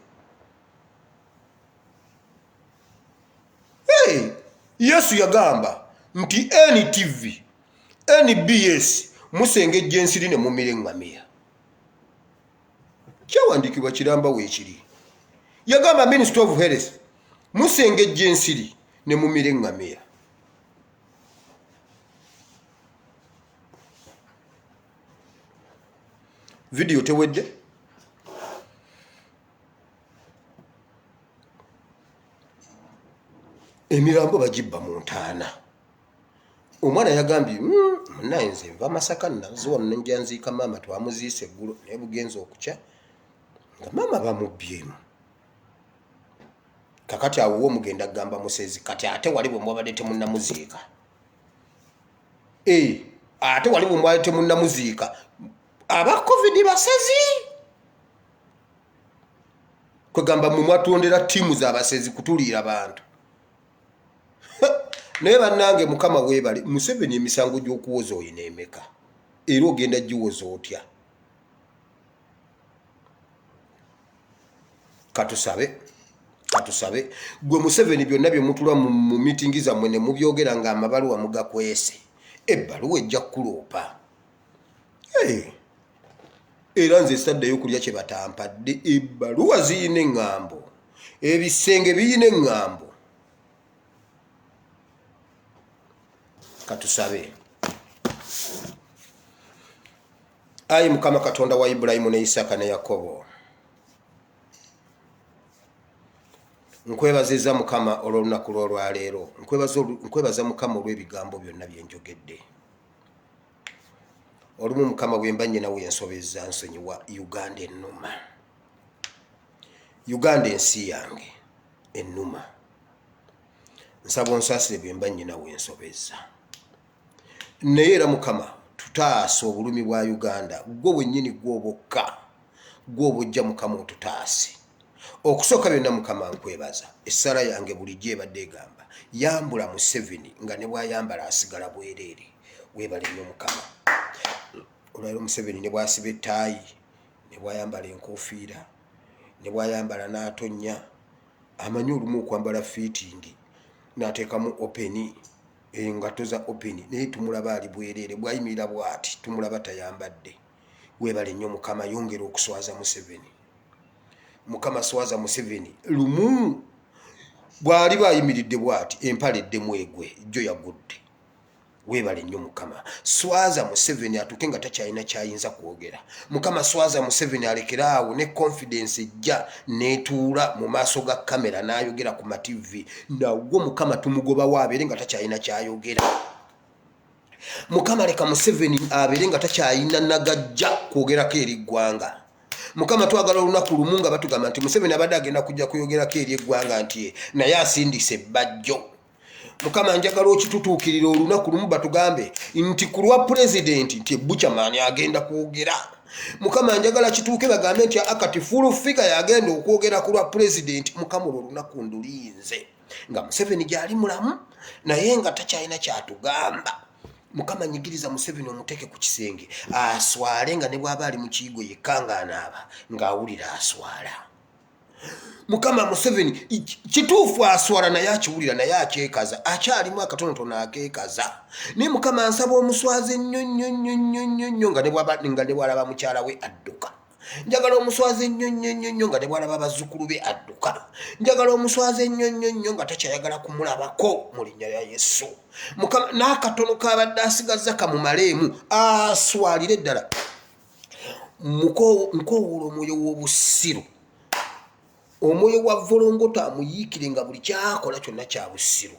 Yesu yagamba nti NTV, NBS musengejje ensiri ne mumire eŋŋamiya. Kyawandiikibwa kiramba weekiri. Yagamba Ministry of Health musengejje ensiri ne mumire eŋŋamiya. Video tewedde emirambo bagibba mu ntaana. Omwana yagambye naye nze nva Masaka naze wano nenja nziika maama twamuziise eggulo naye bugenza okukya nga maama bamubbyemu. Kakati awo wo mugenda kugamba musezi kati ate wali bwe mwabadde temunnamuziika. Ate wali bwe mwabadde temunnamuziika aba covid basezi kwegamba mu mwatondera tiimu z'abasezi kutuliira abantu. Naye bannange Mukama weebale Museveni emisango gy'okuwoza oyina emeka era ogenda giwoza otya? Katusabe katusabe gwe Museveni byonna bye mutula mu meeting zammwe ne mubyogera nga amabaluwa mugakwese ebbaluwa ejja kuloopa era nze saddeyo kulya kye batampadde ebbaluwa ziyina eŋŋambo ebisenge biyina eŋŋambo katusabe ayi Mukama Katonda wa Ibulayimu ne Isaaka ne Yakobo nkwebaziza Mukama olw'olunaku lw'olwaleero nkwebaza Mukama olw'ebigambo byonna bye njogedde olumu Mukama bwe mba nnyina wensobezza nsonyiwa Uganda ennuma Uganda ensi yange ennuma nsaba onsaasire bwe mba nnyina wensobezza naye era Mukama tutaase obulumi bwa Uganda gwe wennyini gw'obokka gw'obojja Mukama otutaase okusooka byonna Mukama nkwebaza essala yange bulijjo ebadde egamba yambula Museveni nga ne bw'ayambala asigala bwereere weebale nnyo Mukama olwaleero Museveni ne bw'asiba ettaayi ne bw'ayambala enkofiira ne bw'ayambala n'atonnya amanyi olumu okwambala fiitingi n'ateekamu openi engatto za openi naye tumulaba ali bwereere bw'ayimirira bw'ati tumulaba tayambadde weebale nnyo Mukama yongera okuswaza Museveni Mukama swaza Museveni lumu bw'ali bayimiridde bw'ati empale eddemu egwe jjo yagudde weebale nnyo Mukama swaza Museveni atuuke nga takyalina kyayinza kwogera Mukama swaza Museveni alekeraawo ne confidence ejja neetuula mu maaso ga kamera n'ayogera ku mativi nagwo Mukama tumugobawo abeere nga takyalina kyayogera Mukama leka Museveni abeere nga takyalina nagajja kwogerako eri ggwanga Mukama twagala olunaku lumu nga batugamba nti Museveni abadde agenda kujja kuyogerako eri eggwanga nti naye asindise ebbajjo Mukama njagala okitutuukirira olunaku lumu batugambe nti ku lwa pulezidenti nti Buchaman agenda kwogera Mukama njagala kituuke bagambe nti akati full figure yagenda okwogera ku lwa pulezidenti Mukama olunaku ndulinze nga Museveni gyali mulamu naye nga takyalina kyatugamba Mukama nyigiriza Museveni omuteeke ku kisenge aswale nga ne bw'aba ali mu kiyigo yekka anaaba ng'awulira aswala Mukama Museveni kituufu aswala naye akiwulira naye akyekaza akyalimu akatonotono akeekaza naye Mukama ansaba omuswaze ennyo nga ne bw'alaba mukyala we adduka njagala omuswaze ennyo nga ne bw'alaba bazzukulu be adduka njagala omuswaze ennyo nga takyayagala kumulabako mu linnya lya Yesu Mukama n'akatono kabadde asigazza kamumaleemu aswalire ddala nkoowoola omwoyo w'obusiru omwoyo wa volongoto amuyiikire nga buli kyakola kyonna kya busiru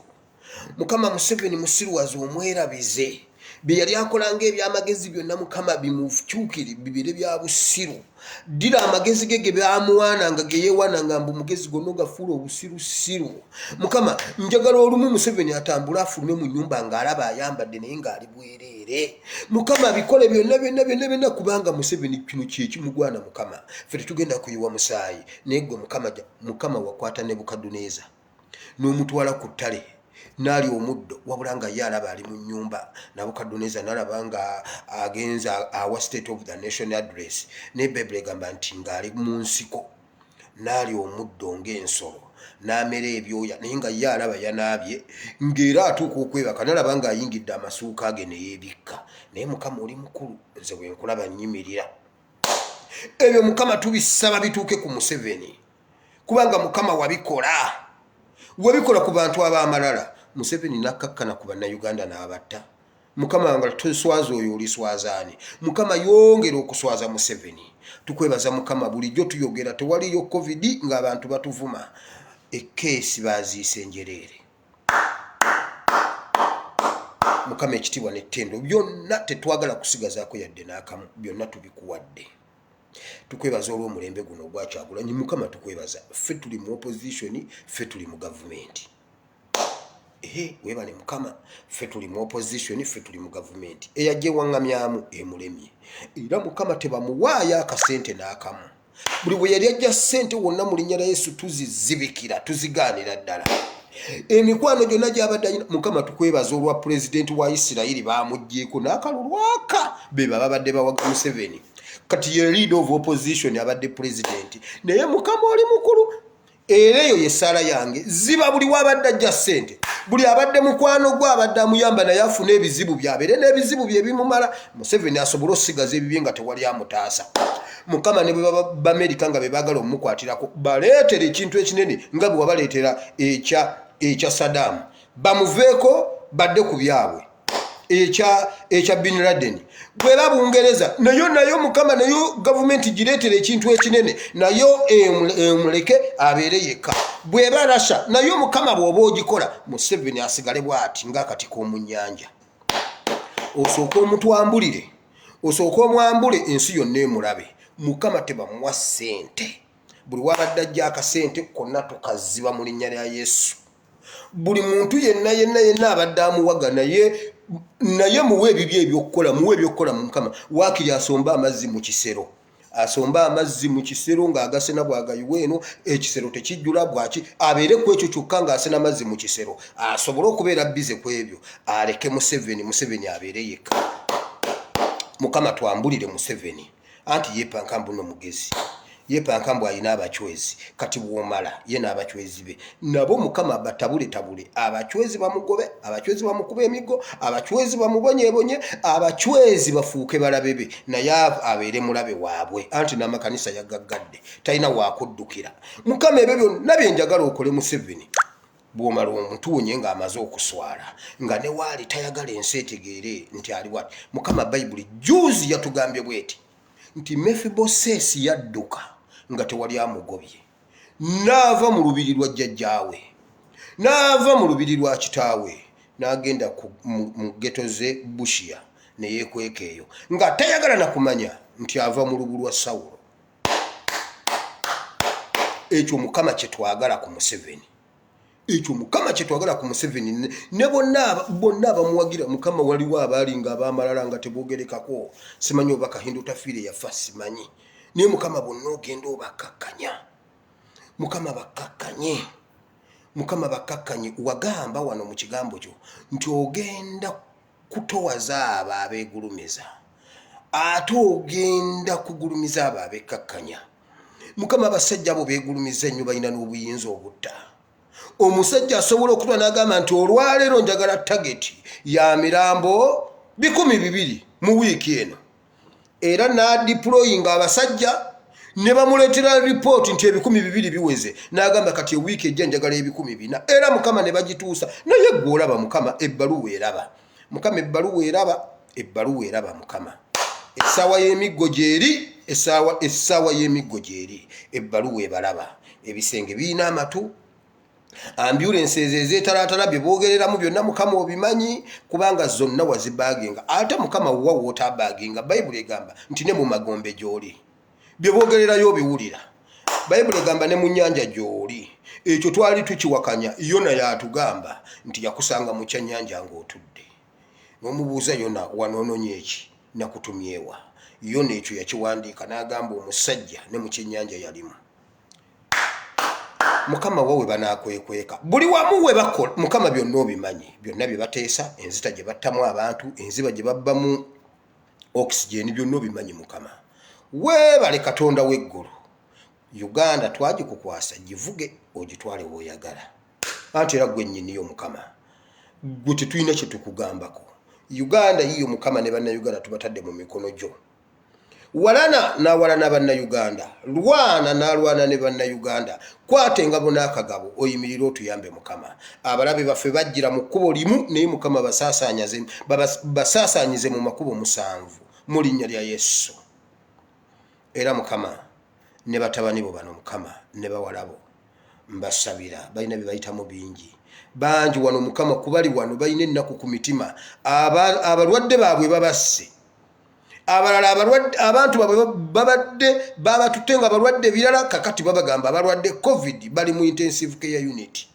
Mukama Museveni musiruwaze omwerabize bye yali akola ng'ebyamagezi byonna Mukama bimukyukire bibire bya busiru ddira amagezi ge byamuwaananga ge yeewaananga mbu mugezi gonna ogafuula obusirusiru Mukama njagala olumu Museveni atambule afulume mu nnyumba ng'alaba ayambadde naye ng'ali bwereere Mukama bikole byonna kubanga Museveni kino kye kimugwana Mukama ffe tetugenda kuyiwa musaayi naye gwe Mukama wakwata Nebukadduneeza n'omutwala ku ttale n'ali omuddo wabula nga ye alaba ali mu nnyumba Nebukadduneeza n'alaba nga agenza awa State of the Nation address ne Bayibuli egamba nti ng'ali mu nsiko n'ali omuddo ng'ensolo n'amera ebyoya naye nga ye alaba yanaabye ng'era atuuka okwebaka n'alaba ng'ayingidde amasuuka ge ne yeebikka naye Mukama oli mukulu nze bwe nkulaba nnyimirira ebyo Mukama tubisaba bituuke ku Museveni kubanga Mukama wabikola ku bantu ab'amalala Museveni nakkakkana ku bannayuganda n'abatta Mukama nga toswaza oyo oliswazaani Mukama yongera okuswaza Museveni tukwebaza Mukama bulijjo tuyogera tewaliyo covid ng'abantu batuvuma ekkeesi baziise njereere Mukama ekitiibwa n'ettendo byonna tetwagala kusigazaako yadde n'akamu byonna tubikuwadde tukwebaza olw'omulembe guno ogwa Kyagulanyi Mukama tukwebaza ffe tuli mu opposition ffe tuli mu gavumenti weebale Mukama ffe tuli mu opposition ffe tuli mu gavumenti eyajja ewaŋŋamyamu emulemye era Mukama tebamuwaayo akasente n'akamu buli bwe yali ajja ssente wonna mu linnya lya Yesu tuzizibikira tuzigaanira ddala emikwano gyonna gy'abadde alina Mukama tukwebaza olwa pulezidenti wa Isirayiri baamuggyeko n'akalulwaka be babadde bawaga Museveni kati ye leader of opposition abadde president naye Mukama oli mukulu era eyo yessaala yange ziba buli wabadde ajja ssente buli abadde mukwano gwe abadde amuyamba naye afuna ebizibu byabeere n'ebizibu bye bimumala Museveni asobola osigaza ebibye nga tewali amutaasa Mukama ne bwe b'Amerika nga be baagala omukwatirako baleetera ekintu ekinene nga bwe wabaleetera ekya Saddam bamuveeko badde ku byabwe ekya Bin Laden bwera Bungereza nayo Mukama nayo gavumenti gireetera ekintu ekinene nayo emuleke abeere yekka bweba Russia nayo Mukama bw'oba ogikola Museveni asigale bw'ati ng'akati k'omu nnyanja osooka omutwambulire osooka omwambule ensi yonna emulabe Mukama tebamuwa ssente buli wabadde ajja akasente konna tukaziba mu linnya lya Yesu buli muntu yenna abadde amuwaga naye muwe ebibyo ebyokukola Mukama waakiri asomba amazzi mu kisero ng'agasena bwagayiwa eno ekisero tekijjula bwaki abeere ku ekyo kyokka ng'asena amazzi mu kisero asobole okubeera bize ku ebyo aleke Museveni abeere yekka Mukama twambulire Museveni anti yeepankambu n'omugezi yeepankambu alina abachwezi kati bw'omala ye n'abachwezi be nabo Mukama batabule abachwezi bamugobe abachwezi bamukuba emigo abachwezi bamubonyebonye abachwezi bafuuke balabe be naye abeere mulabe waabwe anti n'amakanisa yagaggadde talina waakuddukira Mukama ebyo byonna byenjagala okole Museveni bw'omala omutuunye ng'amaze okuswala nga ne waali tayagala ensi etegeere nti ali wati Mukama Bayibuli juuzi yatugambye bweti nti Mefibosesi yadduka nga tewali amugobye n'ava mu lubiri lwa jjajjaawe n'ava mu lubiri lwa kitaawe n'agenda mu geto ze Bushia ne yeekweka eyo nga tayagala na kumanya nti ava mu lubu lwa Sawulo ekyo Mukama kye twagala ku Museveni ne bonna abamuwagira Mukama waliwo abaali nga abaamalala nga tebogerekako simanyi oba Kahindu tafiire yafa simanyi naye Mukama bonna ogenda obakakkanya Mukama bakakkanye wagamba wano mu kigambo kyo nti ogenda kutowaza abo abeegulumiza ate ogenda kugulumiza abo abekkakkanya Mukama abasajja abo beegulumiza ennyo balina n'obuyinza obutta omusajja asobola okutwa n'agamba nti olwaleero njagala tageti ya mirambo 200 mu wiiki eno era n'adiployinga abasajja ne bamuleetera report nti 200 biweze n'agamba kati wiiki ejja njagala 400 era Mukama ne bagituusa naye gw'olaba Mukama ebbaluwa eraba Mukama essaawa y'emiggo gyeri essaawa y'emiggo gyeri ebbaluwa ebalaba ebisenge birina amatu ambulance ezeetalaatala bye boogereramu byonna Mukama obimanyi kubanga zonna wazibaaginga ate Mukama wa wootabaaginga Bayibuli egamba nti ne mu magombe gy'oli bye boogererayo biwulira Bayibuli egamba ne mu nnyanja gy'oli ekyo twali tukiwakanya Yona y'atugamba nti yakusanga mu kyennyanja ng'otudde n'omubuuza Yona wanoononye eki nakutumyewa Yona ekyo yakiwandiika n'agamba omusajja ne mu kyennyanja yalimu Mukama wawe banakwekweka buli wamu we bakola Mukama byonna obimanyi byonna bye bateesa enzita gye battamu abantu enziba gye babbamu oxygen byonna obimanyi Mukama weebale Katonda w'eggulu Uganda twagikukwasa givuge ogitwale w'oyagala anti era gwe nnyiniyo Mukama gwe tetulina kye tukugambako Uganda yiyo Mukama ne bannayuganda tubatadde mu mikono gyo walana n'awalana bannayuganda lwana n'alwana ne bannayuganda kwata engabo n'akagabo oyimirira otuyambe Mukama abalabe baffe bajjira mu kkubo limu naye Mukama basaasaanyize mu makubo 7 mu linnya lya Yesu era Mukama ne batabani bo bano Mukama ne bawalabo mbasabira balina bye bayitamu bingi bangi wano Mukama kubali wano balina ennaku ku mitima abalwadde baabwe babasse abalala abantu babadde babatutte nga abalwadde birala kakati babagamba abalwadde COVID bali mu intensive care unit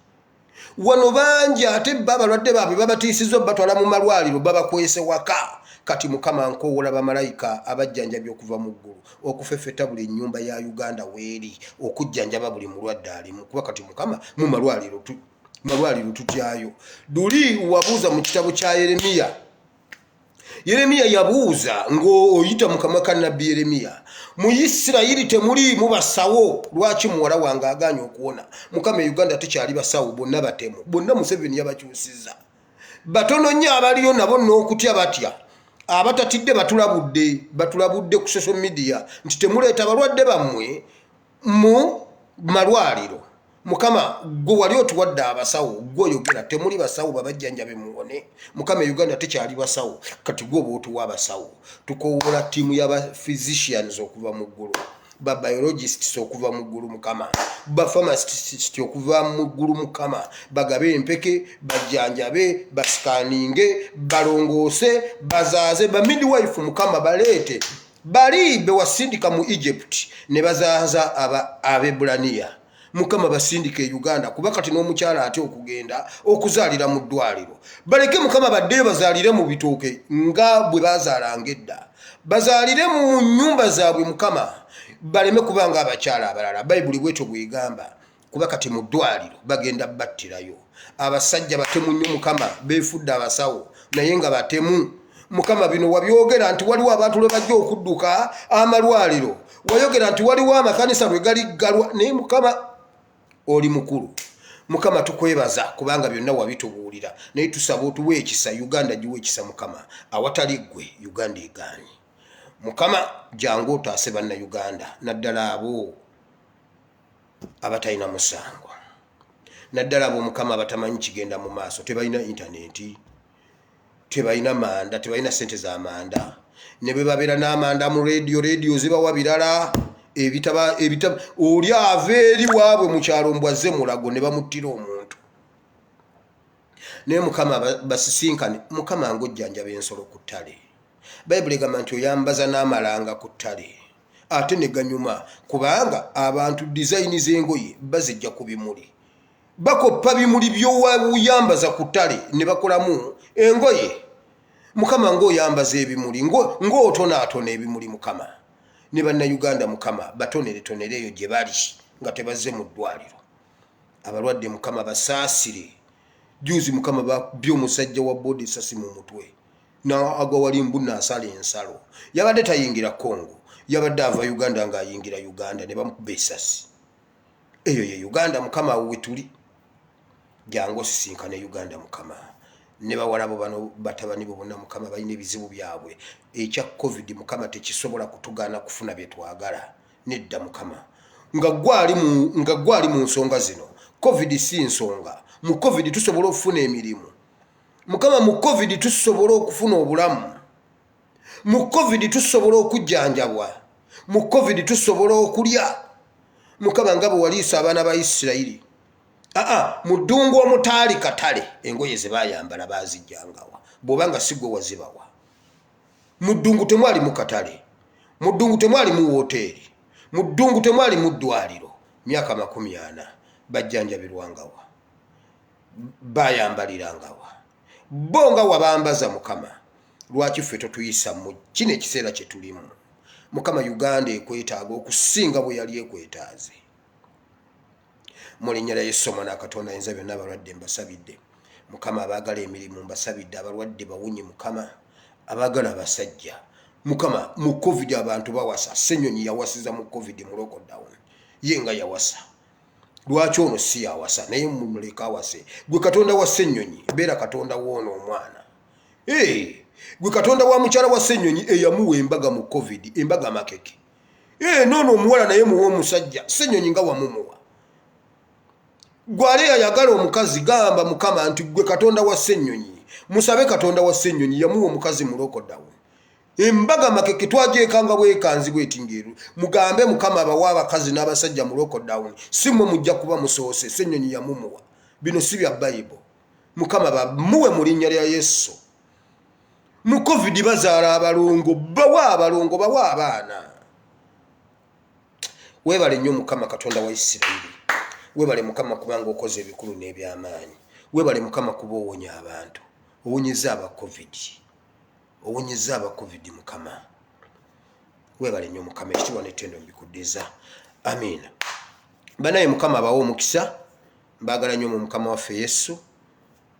wano bangi ate abalwadde baabwe babatiisizza batwala mu malwaliro babakwese waka kati Mukama nkoowola bamalayika abajjanjabi okuva mu ggulu okufeffeta buli nnyumba ya Uganda weeri okujjanjaba buli mulwadde alimu kuba kati Mukama mu malwaliro tutyayo duli wabuuza mu kitabo kya Yeremiya Yeremiya yabuuza ng'oyita mukama ka nabbi Yeremiya, mu Isirayiri temuli mu basawo, lwaki muwala wange aganye okuwona? Mukama Uganda tekyali basawo, bonna batemu, bonna Museveni yabakyusizza. Batono nnyo abaliyo nabo n'okutya batya, abatatidde batulabudde ku social media nti temuleeta balwadde bammwe mu malwaliro. Mukama gwe wali otuwadde abasawo, gwe oyogera temuli basawo babajjanjabe muwone. Mukama Uganda tekyali basawo, kati gwe oba otuwa abasawo. Tukowoola ttiimu y'aba physicians okuva mu ggulu, ba biologists okuva mu ggulu Mukama, ba pharmacists okuva mu ggulu Mukama, bagabe empeke, bajjanjabe, basikaninge, balongoose, bazaaze, ba midwife Mukama baleete. Bali be wasindika mu Egypt ne bazaaza Abebulaniya. Mukama basindike Uganda kuba kati n'omukyala ate okugenda okuzaalira mu ddwaliro. Baleke Mukama badde bazaalire mu bitooke nga bwe bazaalanga edda. Bazaalire mu nnyumba zaabwe Mukama, baleme kubanga abakyala abalala. Bayibuli bwetyo bwegamba, kuba kati mu ddwaliro bagenda battirayo. Abasajja batemu nnyo Mukama, beefudde abasawo naye nga batemu. Mukama bino wabyogera nti waliwo abantu lwe bajja okudduka amalwaliro. Wayogera nti waliwo amakanisa lwe gali galwa, naye Mukama oli mukulu. Mukama tukwebaza kubanga byonna wabitubuulira, naye tusaba otuwe ekisa, Uganda giwe ekisa Mukama. Awatali ggwe Uganda egaanye. Mukama jangu otaase banna Uganda, naddala abo abatalina musango, naddala abo Mukama abatamanyi kigenda mu maaso, tebalina intaneti, tebalina manda, tebalina sente za manda, ne bwe babeera n'amanda mu radio zibawa birala ebitaba oli ava eri waabwe mu kyalo mbwazze mulago ne bamuttira omuntu. Naye Mukama basisinkane, Mukama ng'ojjanjaba ensolo ku ttale. Bayibuli egamba nti oyambaza n'amalanga ku ttale ate ne ganyuma, kubanga abantu dizayini z'engoye bazijja ku bimuli. Bakoppa bimuli by'owayambaza ku ttale ne bakolamu engoye. Mukama ng'oyambaza ebimuli, ng'otonaatona ebimuli Mukama. Ne bannayuganda Mukama batonere eyo gye bali nga tebazze mu ddwaliro. Abalwadde Mukama basaasire. Juzi Mukama babbye omusajja wa bodi essasi mu mutwe n'agwa wali mbuna asala ensalo. Yabadde tayingira Congo, yabadde ava Uganda ng'ayingira Uganda ne bamukuba essasi. Eyo ye Uganda Mukama we tuli. Jangu osisinkane Uganda Mukama. Ne bawala bo bano batabani bo bonna Mukama balina ebizibu byabwe. Ekya COVID Mukama tekisobola kutugaana kufuna bye twagala. Nedda Mukama. Nga gwali mu nsonga zino. COVID si nsonga. Mu COVID tusobola okufuna emirimu. Mukama mu COVID tusobola okufuna obulamu. Mu COVID tusobola okujjanjabwa. Mu COVID tusobola okulya. Mukama nga bwe waliisa abaana ba Isirayiri. Mu ddungu omutaali katale engoye ze bayambala bazijjangawa. Bw'obanga si gwe wazibawa. Mu ddungu temwali mu katale. Mu ddungu temwali mu woteeri. Mu ddungu temwali mu ddwaliro. Myaka 40 bajjanjabirwangawa. Bayambalirangawa. Bonga wabambaza Mukama. Lwaki ffe totuyisa mu kino ekiseera kye tulimu. Mukama Uganda ekwetaaga okusinga bwe yali ekwetaaze. Mu linnya lya Yesu Omwana Katonda Ayinza Byonna abalwadde mbasabidde. Mukama abaagala emirimu mbasabidde, abalwadde bawunye Mukama, abaagala abasajja. Mukama mu COVID abantu bawasa, Ssenyonyi yawasiza mu COVID mu lockdown. Ye nga yawasa. Lwaki ono si yawasa naye mumuleka awase. Gwe Katonda wa Ssenyonyi, beera Katonda w'ono omwana. Gwe Katonda wa mukyala wa Ssenyonyi eyamuwa embaga mu COVID, embaga makeke. Noono omuwala naye muwa omusajja, Ssenyonyi nga wamumuwa. Gwale ayagala omukazi gamba Mukama nti gwe Katonda wa Ssenyonyi, musabe Katonda wa Ssenyonyi yamuwa omukazi mu lockdown. Embaga makeke twagyekanga bwekanzi bwetingeeru. Mugambe Mukama abawa abakazi n'abasajja mu lockdown, si mmwe mujja kuba musoose, Ssenyonyi yamumuwa. Bino si bya Bayibuli. Mukama bamuwe mu linnya lya Yesu. Mu COVID bazaala abalongo, bawa abalongo, bawa abaana. Weebale nnyo Mukama Katonda wa Isirayiri. Weebale Mukama kubanga okoze ebikulu n'ebyamaanyi. Weebale Mukama kuba owonya abantu. Owonyeza aba COVID. Owonyeza aba COVID Mukama. Weebale nnyo Mukama, ekitiibwa n'ettendo mbikuddeza. Amiina. Banaye Mukama abawa omukisa. Mbaagala nnyo mu Mukama waffe Yesu.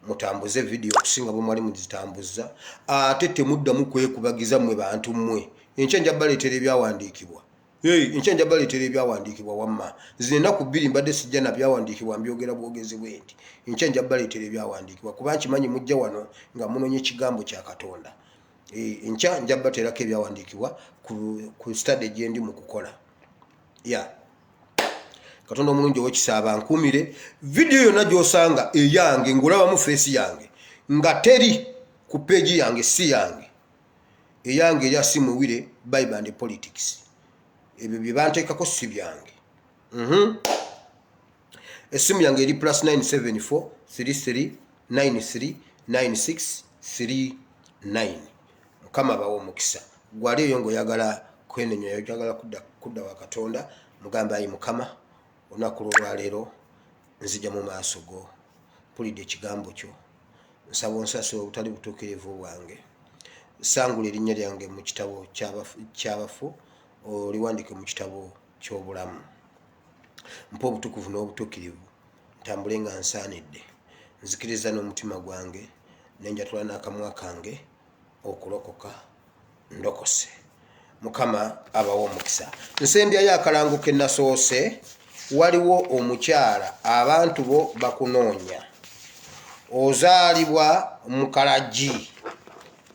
mutambuze video okusinga bwe mwali muzitambuza ate temuddamu kwekubagiza mwe bantu mmwe enkya nja baleetera ebyawandiikibwa enkya nja baleetera ebyawandiikibwa wamma zino ennaku bbiri mbadde sijja na byawandiikibwa mbyogera bwogezi bwe nti enkya nja baleetera ebyawandiikibwa kuba nkimanyi mujja wano nga munoonya ekigambo kya Katonda enkya nja bateerako ebyawandiikibwa ku study gye ndi mu kukola Katonda omulungi ow'ekisa abankuumire video yonna gy'osanga eyange ng'olabamu feesi yange nga teri ku peegi yange si yange eyange erya Simuwire Bible and Politics ebyo bye banteekako si byange essimu yange eri +974 33 93 96 39 Mukama bawo omukisa gwali eyo ng'oyagala kwenenya oyagala kudda wa Katonda mugamba ayi Mukama olunaku lwaleero nzija mu maaso go mpulidde ekigambo kyo nsaba onsasula obutali butuukirivu bwange sangula erinnya lyange mu kitabo ky'abafu oliwandike mu kitabo ky'obulamu mpa obutukuvu n'obutuukirivu ntambule nga nsaanidde nzikiriza n'omutima gwange nenjatula n'akamwa kange okulokoka ndokose Mukama abawo omukisa nsembyayo akalango ke nasoose waliwo omukyala abantu bo bakunoonya ozaalibwa mu Kalagi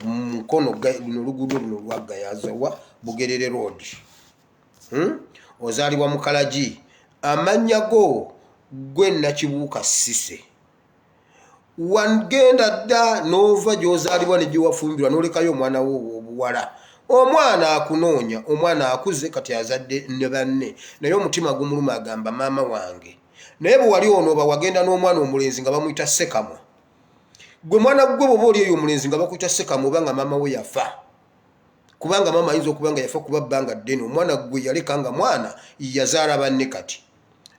mukono luno luguudo luno lwagayazawa Bugerere Road ozaalibwa mu Kalagi amannya go gwe Nakibuuka Sise wagenda dda n'ova gy'ozaalibwa ne gye wafumbirwa n'olekayo omwana wo obuwala omwana akunoonya omwana akuze kati azadde ne banne naye omutima gumuluma agamba maama wange naye bwe wali onooba wagenda n'omwana omulenzi nga bamuyita Sekamwa gwe mwana gwe bwoba oli eyo omulenzi nga bakuyita Sekamwa oba nga maama we yafa kubanga maama ayinza okuba nga yafa kuba bbanga ddene omwana gwe yaleka nga mwana yazaala banne kati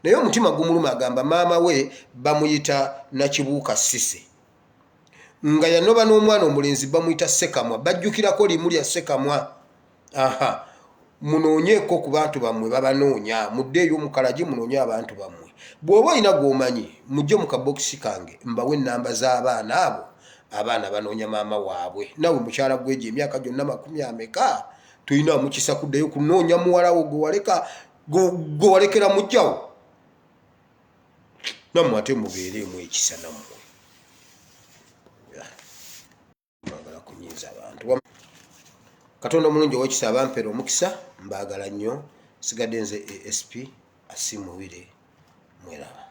naye omutima gumuluma agamba maama we bamuyita Nakibuuka Sise nga yanoba n'omwana omulenzi bamuyita Sekamwa bajjukirako limu lya Sekamwa munoonyeeko ku bantu bammwe babanoonya muddeeyo mu Kalagi munoonye abantu bammwe bw'oba olina gw'omanyi mujje mu kabokisi kange mbawe ennamba z'abaana abo abaana banoonya maama waabwe nawe mukyala gwejo emyaka gyonna 90 tulina mukisa kuddayo kunoonya muwalawo gwe walekera mujjawo nammwe ate mubeereemu ekisa nammwe mwagala kunyiiza abantu Katonda omulungi ow'ekisa abampeera omukisa mbaagala nnyo sigadde nze ASP Asimuwire mweraba